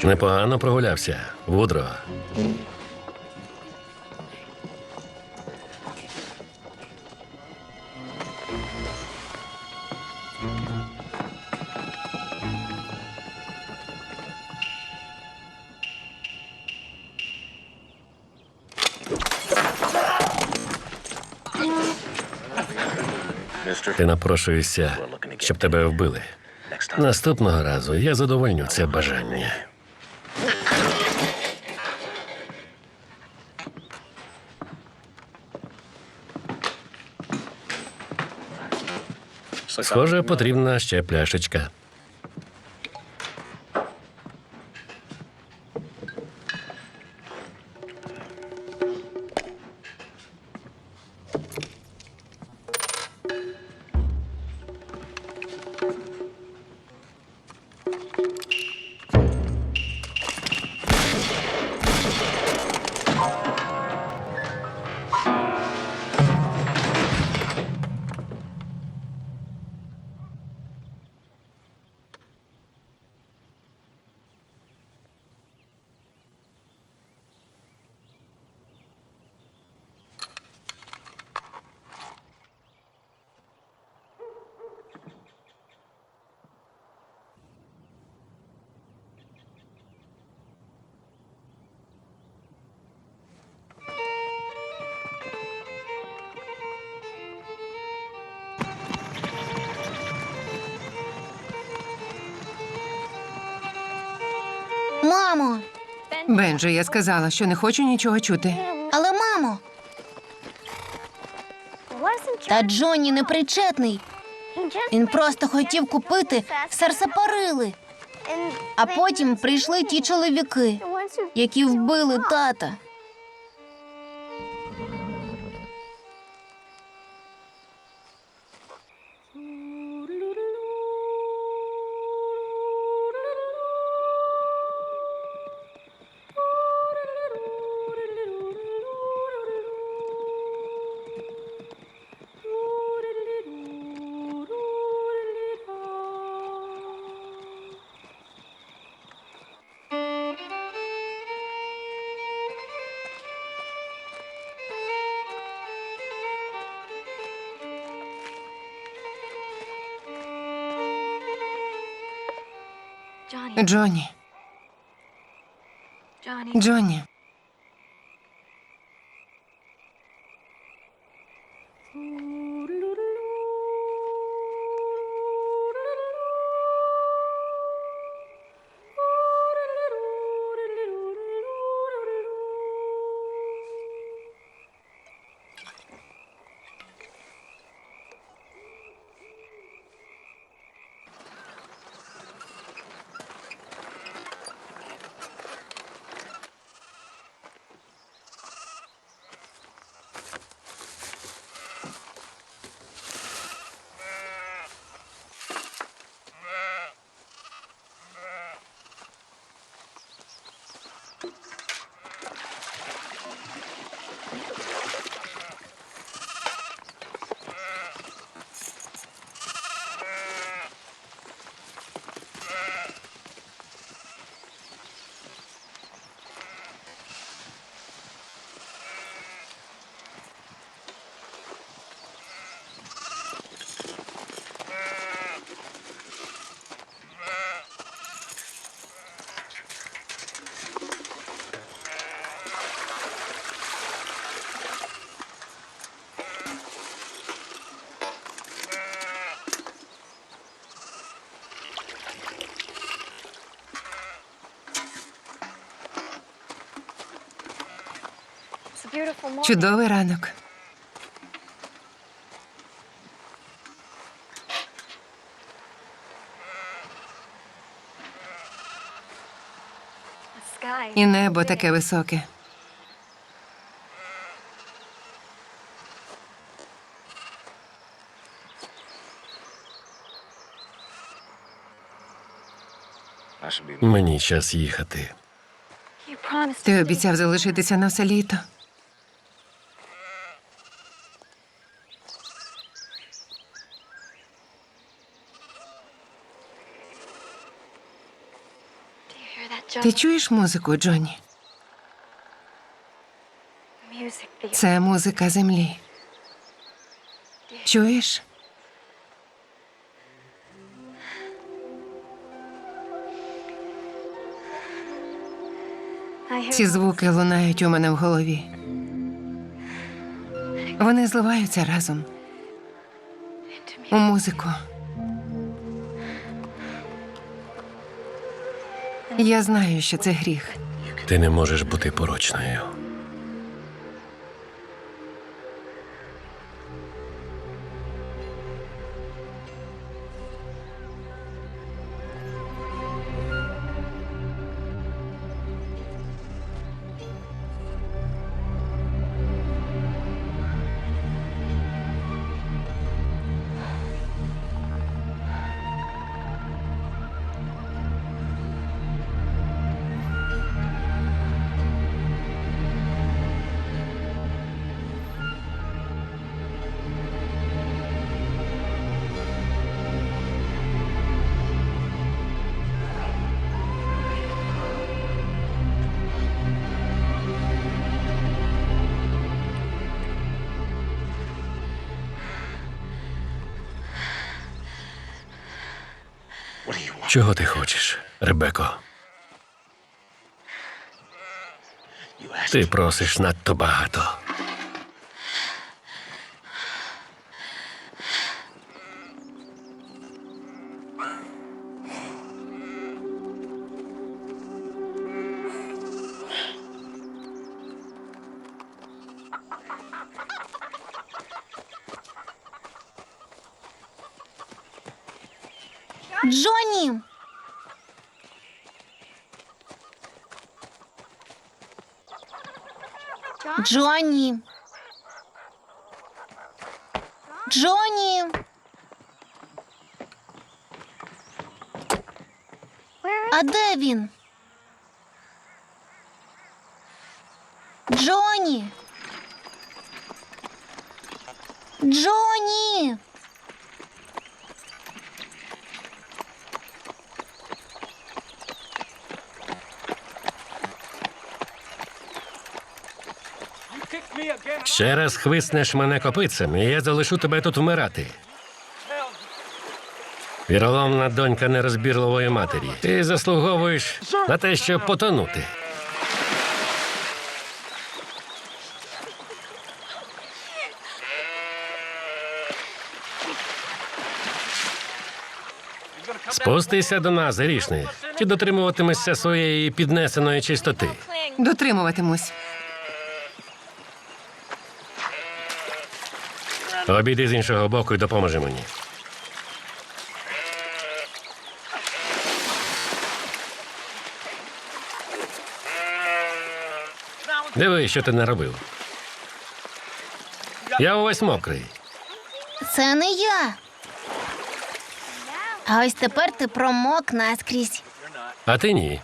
Непогано прогулявся, Вудро. Ти напрошуєшся, щоб тебе вбили. Наступного разу я задовольню це бажання. Схоже, потрібна ще пляшечка. мамо. Бенджо, я сказала, що не хочу нічого чути. Але, мамо, та Джонні не причетний. Він просто хотів купити сарсапарили. А потім прийшли ті чоловіки, які вбили тата. Джонні. Джонні. Чудовий ранок. І небо таке високе. Мені час їхати. Ти обіцяв залишитися на все літо. Ти чуєш музику, Джонні? Це музика землі. Чуєш? Ці звуки лунають у мене в голові. Вони зливаються разом. У музику. Я знаю, що це гріх. Ти не можеш бути порочною. Чого ти хочеш, Ребеко? Ти просиш надто багато. Джонні! Джонні! Джонні! А де він? Джонні! Джонні! Ще раз хвиснеш мене копицем, і я залишу тебе тут вмирати. Віроломна донька нерозбірливої матері. Ти заслуговуєш на те, щоб потонути. Спустися до нас, грішний. Чи дотримуватимешся своєї піднесеної чистоти? Дотримуватимусь. Обійди з іншого боку і допоможи мені. Диви, що ти наробив. Я увесь мокрий. Це не я. А ось тепер ти промок наскрізь. А ти ні.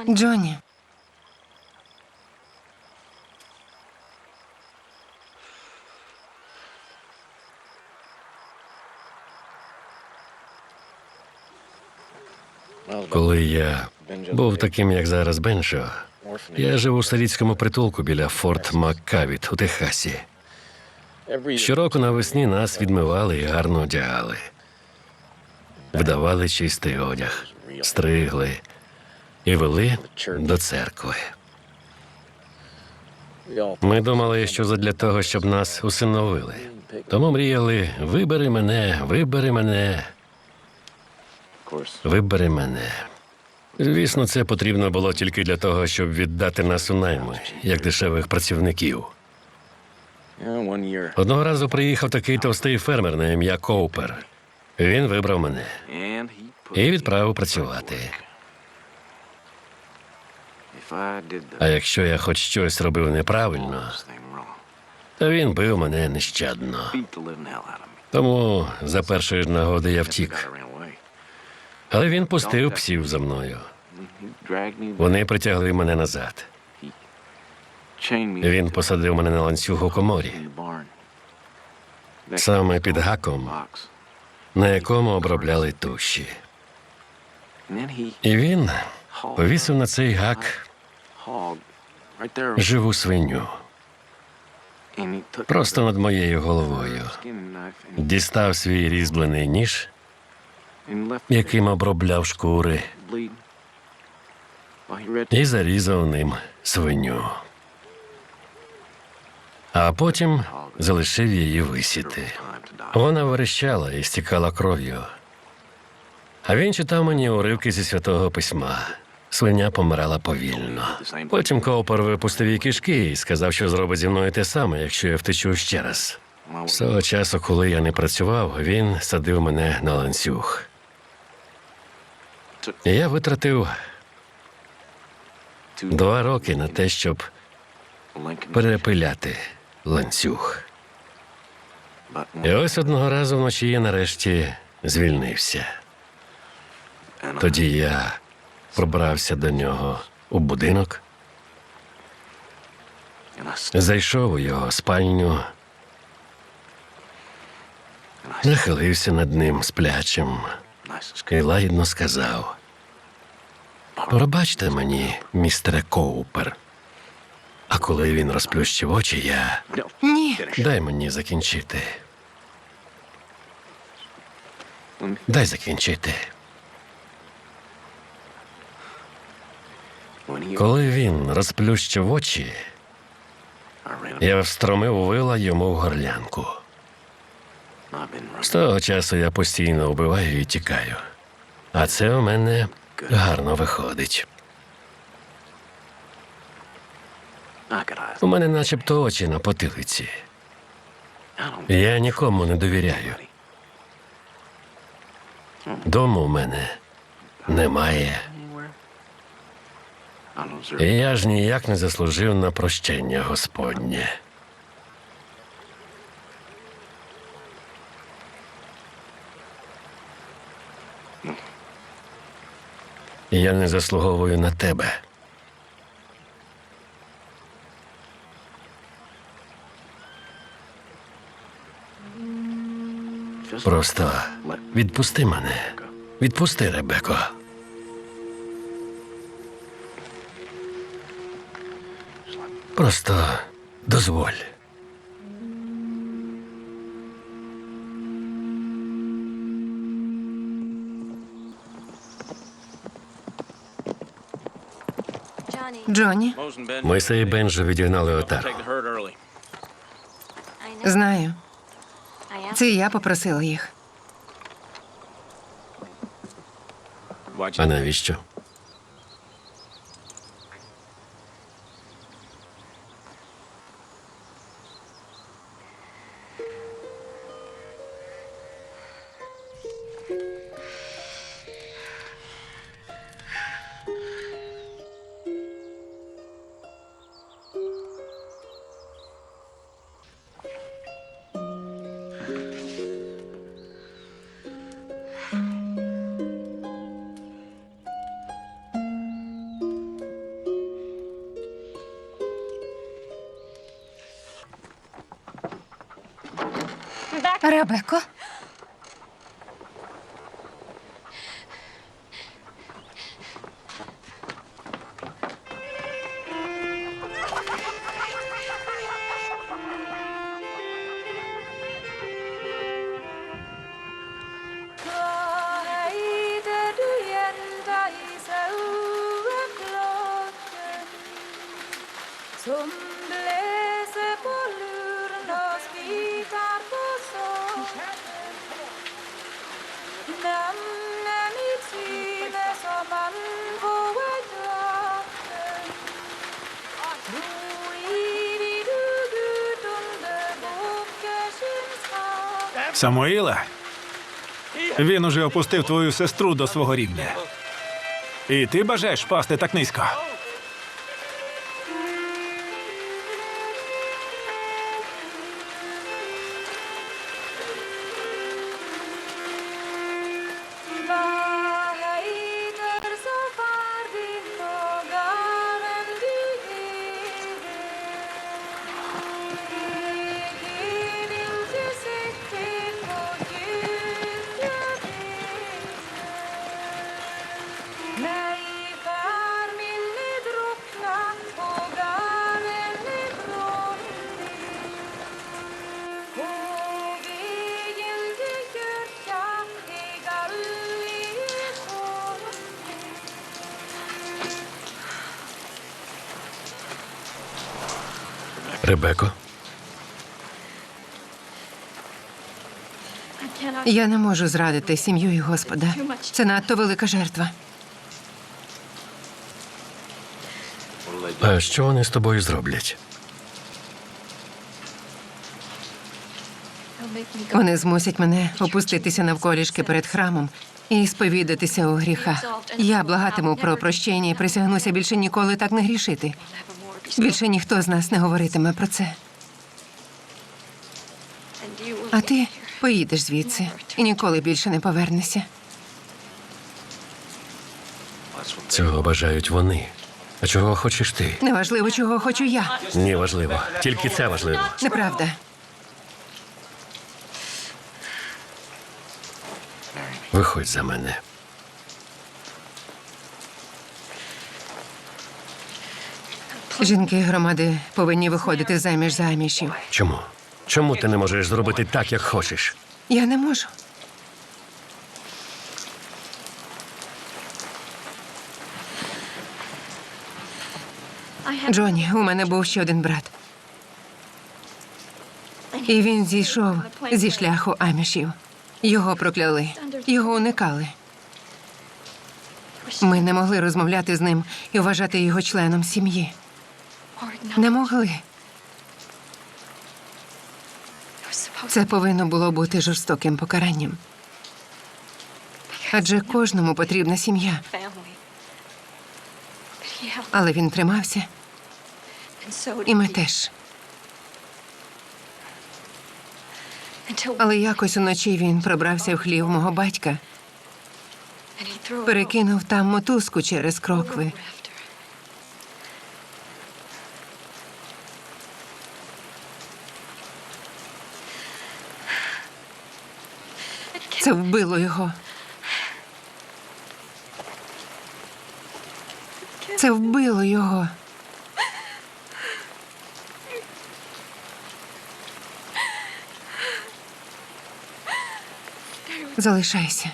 Джонні. Коли я був таким, як зараз Беншо, я жив у сирітському притулку біля Форт Маккавіт у Техасі. Щороку навесні нас відмивали і гарно одягали. Видавали чистий одяг, стригли і вели до церкви. Ми думали, що задля того, щоб нас усиновили. Тому мріяли: вибери мене, вибери мене, вибери мене. Звісно, це потрібно було тільки для того, щоб віддати нас у найми, як дешевих працівників. Одного разу приїхав такий товстий фермер на ім'я Коупер. Він вибрав мене і відправив працювати. А якщо я хоч щось робив неправильно, то він бив мене нещадно. Тому за першої ж нагоди я втік. Але він пустив псів за мною. Вони притягли мене назад. Він посадив мене на ланцюг у коморі, саме під гаком, на якому обробляли туші. І він повісив на цей гак живу свиню. Просто над моєю головою. Дістав свій різьблений ніж, яким обробляв шкури, і зарізав ним свиню. А потім залишив її висіти. Вона верещала і стікала кров'ю. А він читав мені уривки зі Святого Письма. Свиня помирала повільно. Потім Коупер випустив її кишки і сказав, що зробить зі мною те саме, якщо я втечу ще раз. З того часу, коли я не працював, він садив мене на ланцюг. І я витратив 2 роки на те, щоб перепиляти ланцюг. І ось одного разу вночі я нарешті звільнився. Тоді я пробрався до нього у будинок, зайшов у його спальню, нахилився над ним сплячим і лагідно сказав: «Пробачте мені, містере Коупер». А коли він розплющив очі, я... Ні. Дай мені закінчити. Дай закінчити. Коли він розплющив очі, я встромив вила йому в горлянку. З того часу я постійно вбиваю і тікаю. А це у мене гарно виходить. У мене начебто очі на потилиці. Я нікому не довіряю. Дому у мене немає. І я ж ніяк не заслужив на прощення Господнє. Я не заслуговую на тебе. Просто відпусти мене. Відпусти, Ребеко. Просто дозволь. Джонні, Мойсей і Бенджо відігнали отару. знаю. Це я попросила їх. А навіщо? Ребеко, Som bläser på luren och spikar på sång. Namnen mitt syne som man på ett vatten. Tro i vid Gud under bokens hav. Самуїла, він уже опустив твою сестру до свого рівня. І ти бажаєш впасти так низько? Vad heter så far din frågaren du Gud vill du sätta på Gud Nej, far min är druckna och garen är brunnig På vägen till kyrkan är galliet Ребеко, Я не можу зрадити сім'ю і Господа. Це надто велика жертва. а що вони з тобою зроблять? Вони змусять мене опуститися навколішки перед храмом і сповідатися у гріхах. Я благатиму про прощення і присягнуся більше ніколи так не грішити. Більше ніхто з нас не говоритиме про це. А ти поїдеш звідси і ніколи більше не повернешся. Цього бажають вони. А чого хочеш ти? Неважливо, чого хочу я. Ні, важливо. Тільки це важливо. Неправда. Виходь за мене. Жінки громади повинні виходити заміж за амішів. Чому? Чому ти не можеш зробити так, як хочеш? Я не можу. Джонні, у мене був ще один брат. І він зійшов зі шляху амішів. Його прокляли, його уникали. Ми не могли розмовляти з ним і вважати його членом сім'ї. Не могли. Це повинно було бути жорстоким покаранням. Адже кожному потрібна сім'я. Але він тримався, і ми теж. Але якось уночі він пробрався в хлів мого батька, перекинув там мотузку через крокви. Це вбило його. Це вбило його. Залишайся.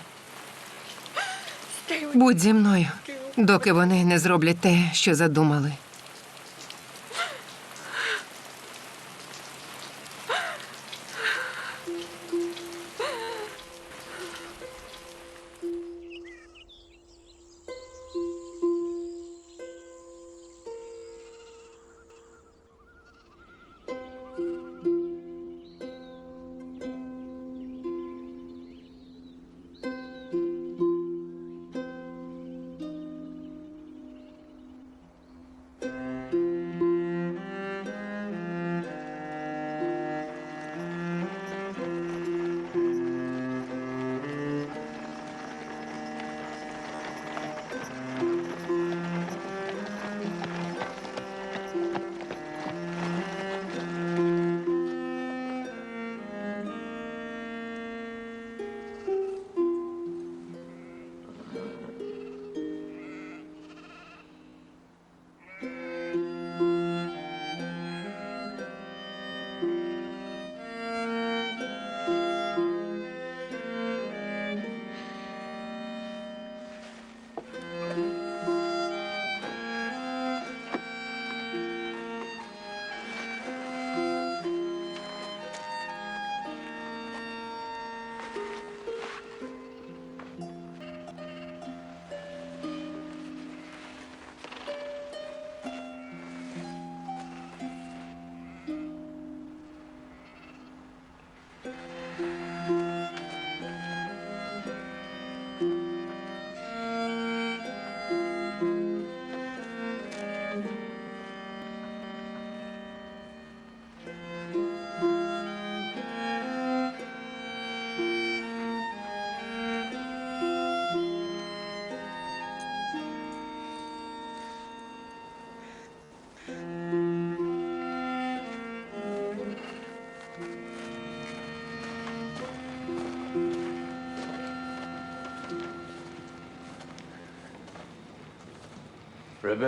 Будь зі мною, доки вони не зроблять те, що задумали.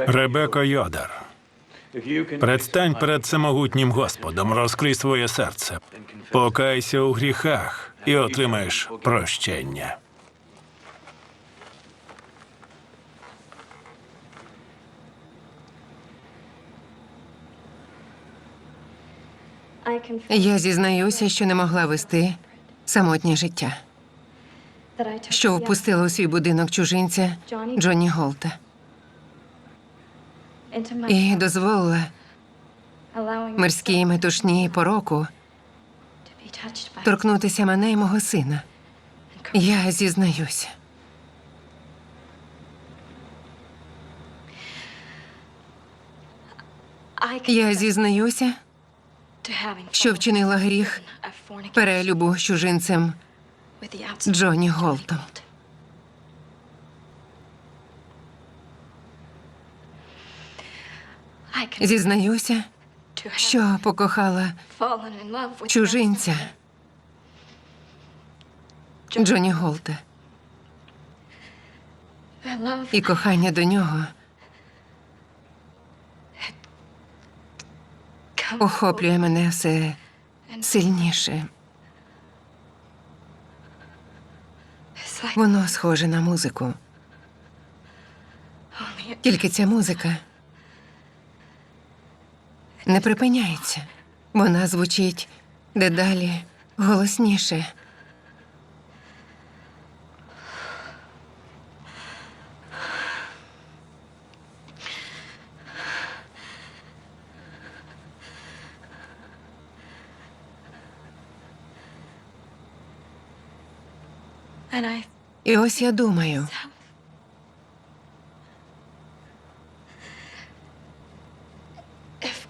Ребеко Йодер, предстань перед всемогутнім Господом, розкрий своє серце, покайся у гріхах і отримаєш прощення. Я зізнаюся, що не могла вести самотнє життя, що впустила у свій будинок чужинця Джонні Голта і дозволила мирській метушні пороку торкнутися мене і мого сина. Я зізнаюся. Я зізнаюся, що вчинила гріх перелюбу з чужинцем Джонні Голтом. Зізнаюся, що покохала чужинця Джонні Голта. І кохання до нього охоплює мене все сильніше. Воно схоже на музику. Тільки ця музика не припиняється. Вона звучить дедалі голосніше. І ось я думаю,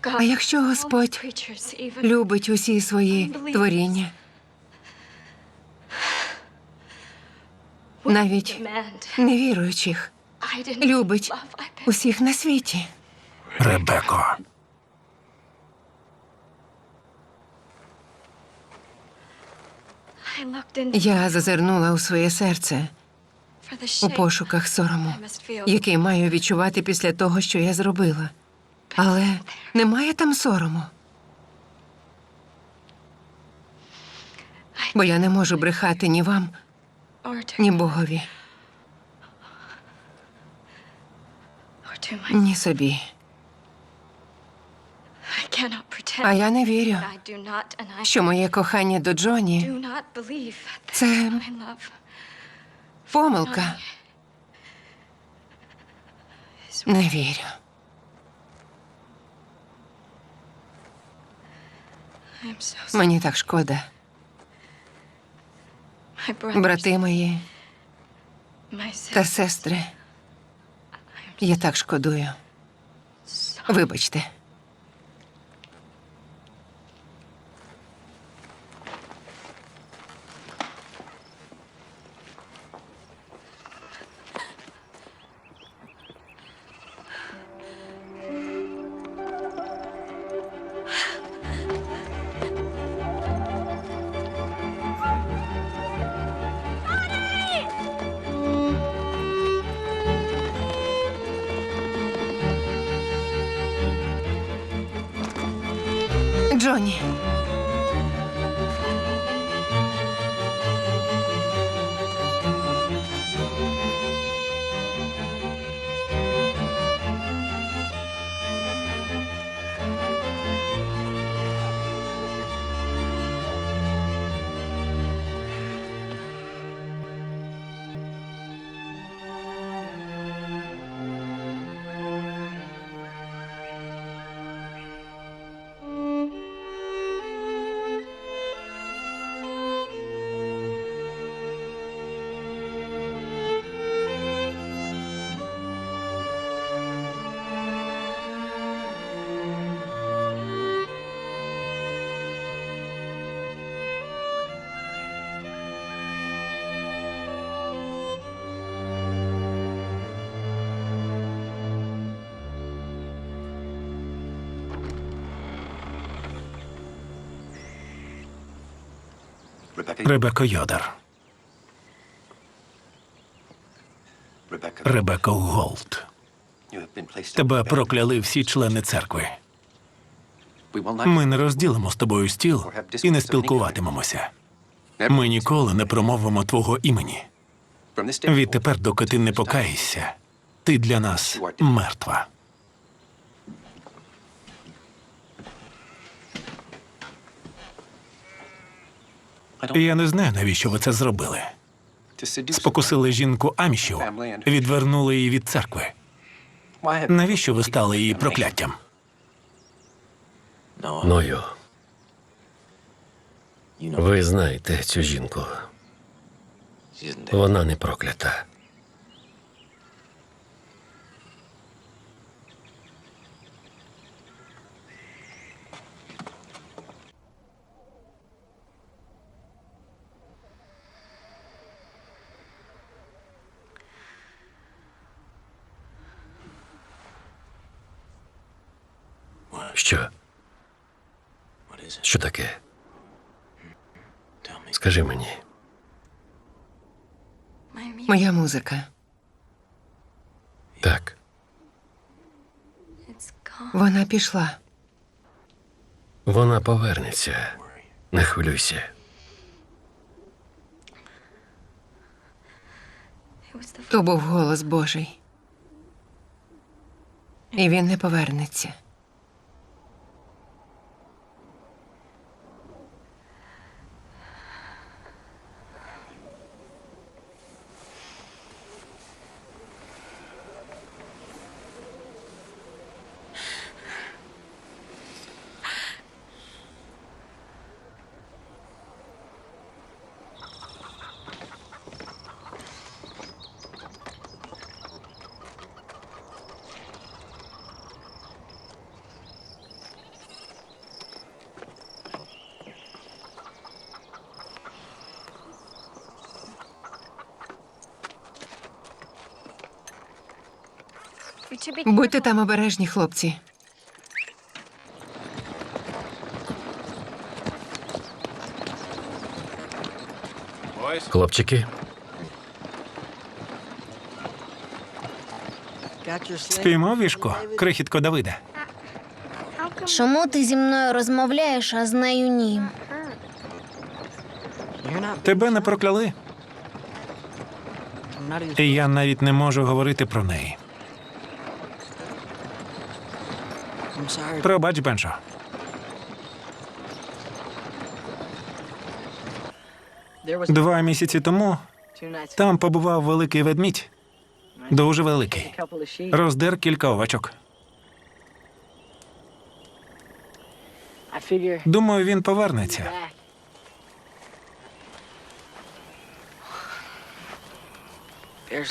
а якщо Господь любить усі свої творіння, навіть невіруючих, любить усіх на світі. Ребеко, Я зазирнула у своє серце у пошуках сорому, який маю відчувати після того, що я зробила. Але немає там сорому. Бо я не можу брехати ні вам, ні Богові, ні собі. А я не вірю, що моє кохання до Джоні – це помилка. Не вірю. Мені так шкода. Брати мої та сестри, я так шкодую. Вибачте. Джоні. Ребеко Йодер. Ребеко Голт. Тебе прокляли всі члени церкви. Ми не розділимо з тобою стіл і не спілкуватимемося. Ми ніколи не промовимо твого імені. Відтепер, доки ти не покаєшся, ти для нас мертва. Я не знаю, навіщо ви це зробили. Спокусили жінку Амішів, відвернули її від церкви. Навіщо ви стали її прокляттям? Ною. Ви знаєте цю жінку. Вона не проклята. Що? Що таке? Скажи мені. Моя музика. Так. Вона пішла. Вона повернеться. Не хвилюйся. То був голос Божий. І він не повернеться. Будьте там обережні, хлопці. Хлопчики, Спіймав вішку, крихітко Давида. Чому ти зі мною розмовляєш, а з нею ні? Тебе не прокляли. І я навіть не можу говорити про неї. Пробач, Беншо. Два місяці тому там побував великий ведмідь. Дуже великий. Роздер кілька овечок. Думаю, він повернеться.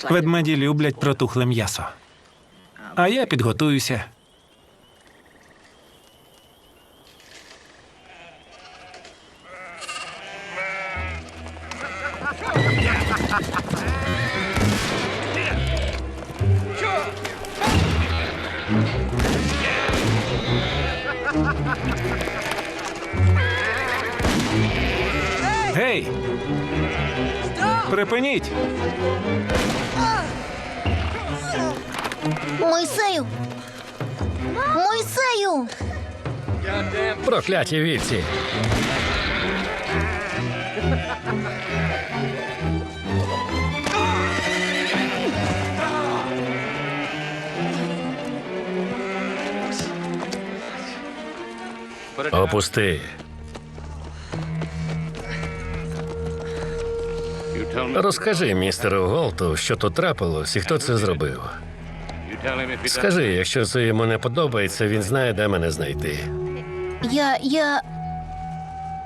Ведмеді люблять протухле м'ясо. А я підготуюся. Гей! Припиніть! Мойсею! Мойсею! прокляті вівці. Опусти. Розкажи містеру Голту, що тут трапилось і хто це зробив. Скажи, якщо це йому не подобається, він знає, де мене знайти. Я...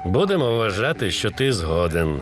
Будемо вважати, що ти згоден.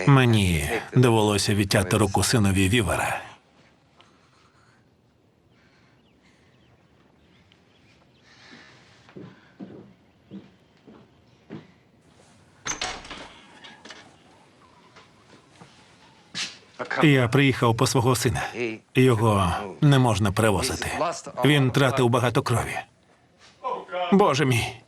Мені довелося відтяти руку синові Вівера. Я приїхав по свого сина. Його не можна перевозити. Він тратив багато крові. Боже мій.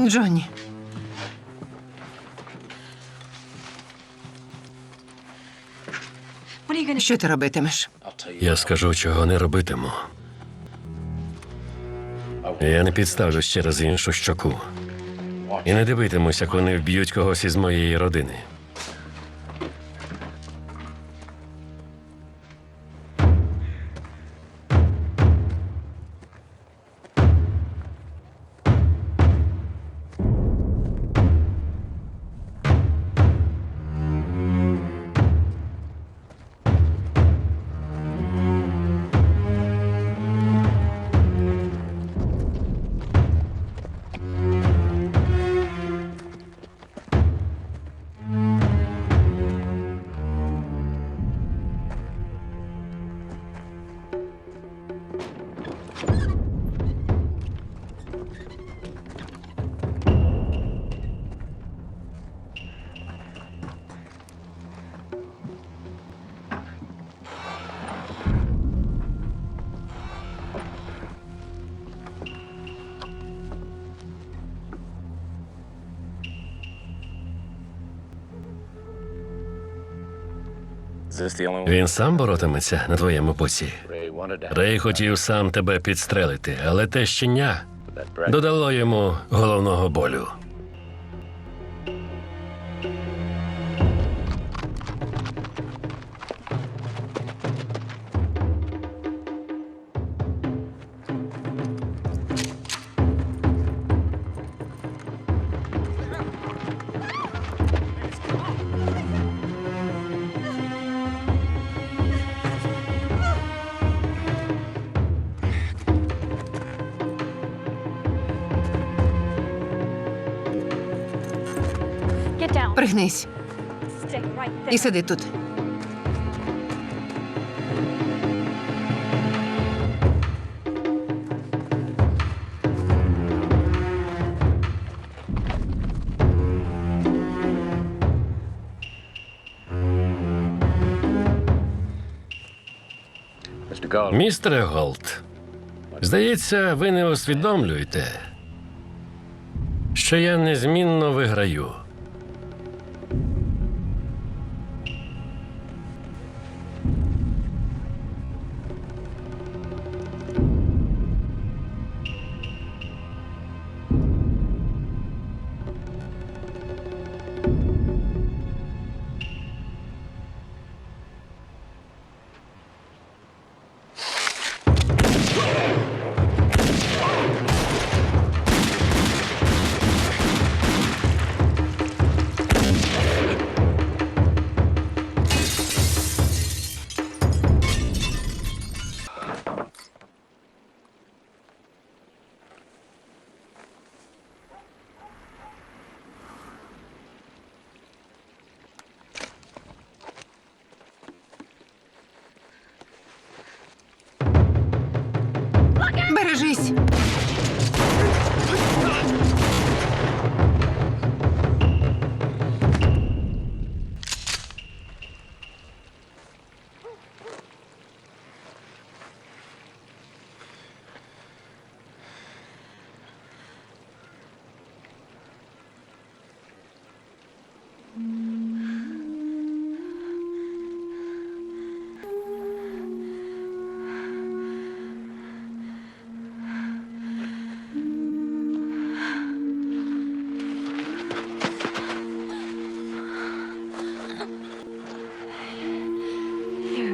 Джонні. Що ти робитимеш? Я скажу, чого не робитиму. Я не підставлюсь через іншу щоку. І не дивитимусь, як вони вб'ють когось із моєї родини. Він сам боротиметься на твоєму боці. Рей хотів сам тебе підстрелити, але те щеня додало йому головного болю. Пригнись і сиди тут. Містере Голт, здається, ви не усвідомлюєте, що я незмінно виграю. Бережись!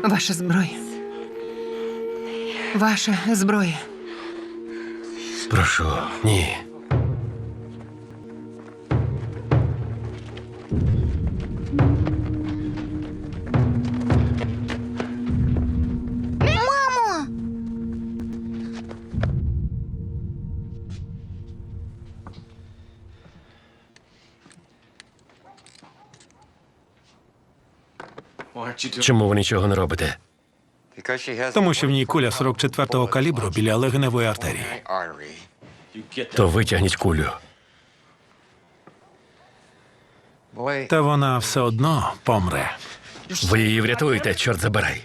Ваша зброя. Ваша зброя. Прошу, ні. Чому ви нічого не робите? Тому що в ній куля 44-го калібру біля легеневої артерії. То витягніть кулю. Та вона все одно помре. Ви її врятуєте, чорт забирай.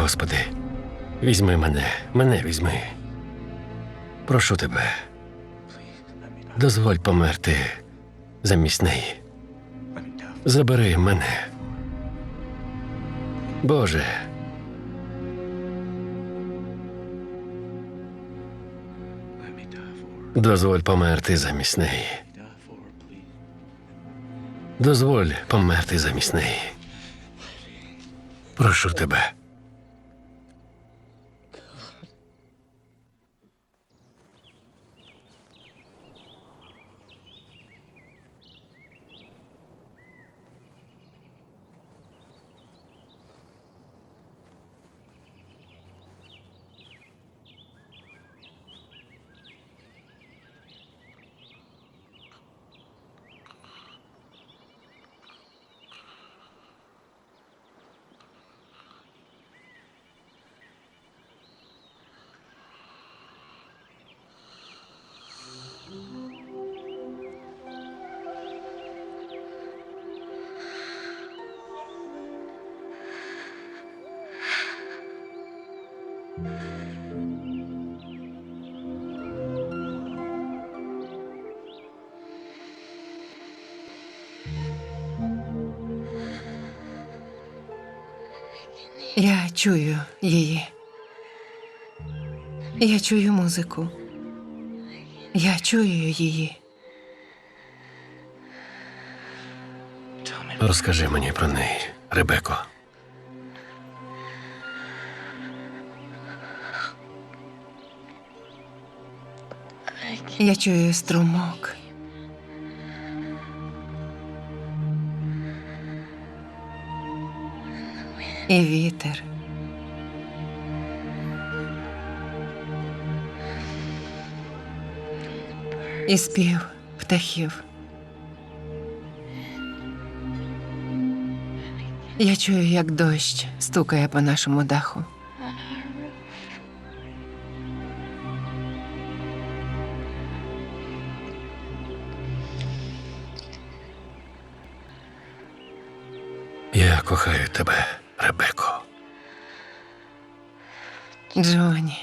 Господи, візьми мене візьми. Прошу тебе, дозволь померти замість неї. Забери мене. Боже. Дозволь померти замість неї. Дозволь померти замість неї. Прошу тебе. Я чую її. Я чую музику. Я чую її. Розкажи мені про неї, Ребеко. Я чую струмок. І вітер. І спів птахів. Я чую, як дощ стукає по нашому даху. Я кохаю тебе, Ребеко. Джоні.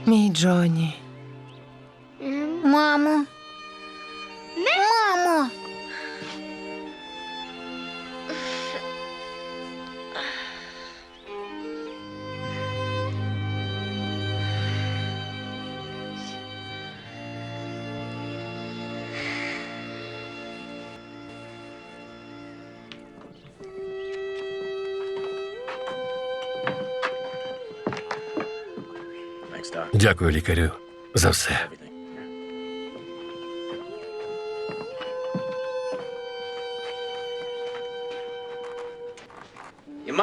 Мій Джоні. Мамо. Мамо. Дякую, лікарю, за все.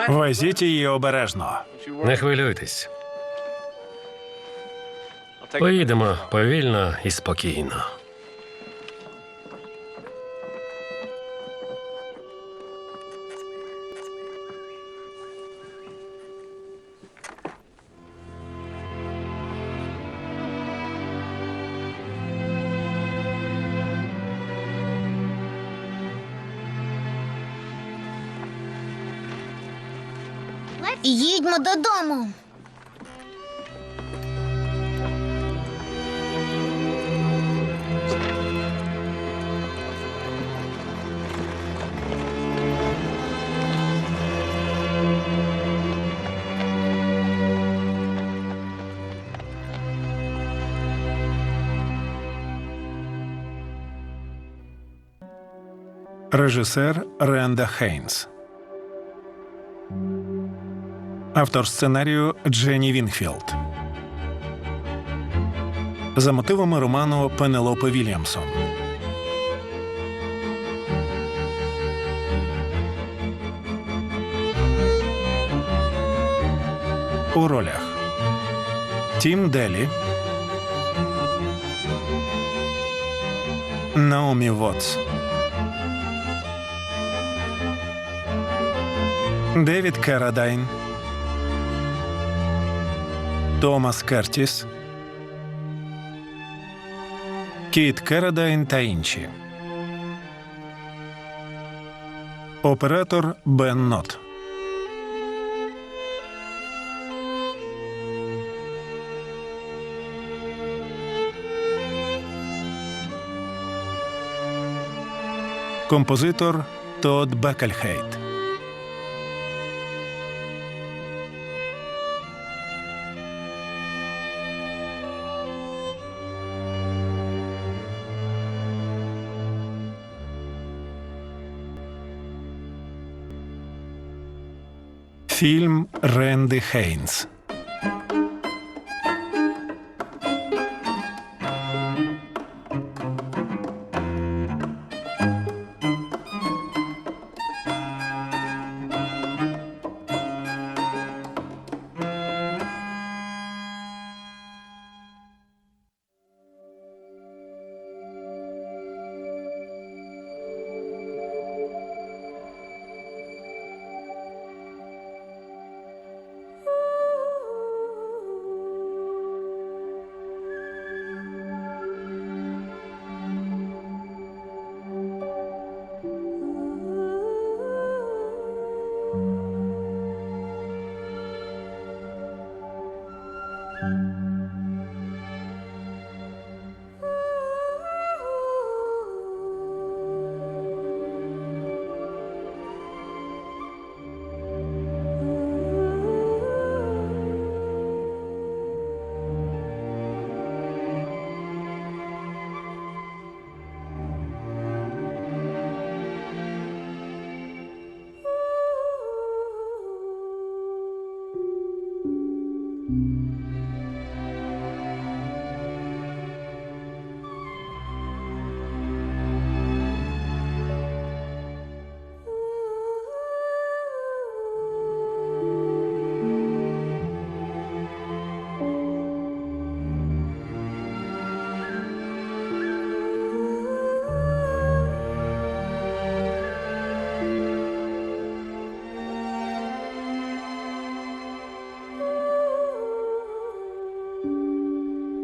Везіть її обережно. Не хвилюйтесь. Поїдемо повільно і спокійно. Їдьмо додому. Режисер Ренда Хейнс. Автор сценарію Дженні Вінфілд. За мотивами роману Пенелопи Вільямсон. У ролях Тім Делі, Наомі Вотс, Девід Карадайн, Томас Кертіс, Кіт Карадайн та інші. Оператор Бен Нот. Композитор Тодд Беккельхейт. Фільм Ренди Хейнс.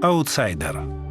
Аутсайдер.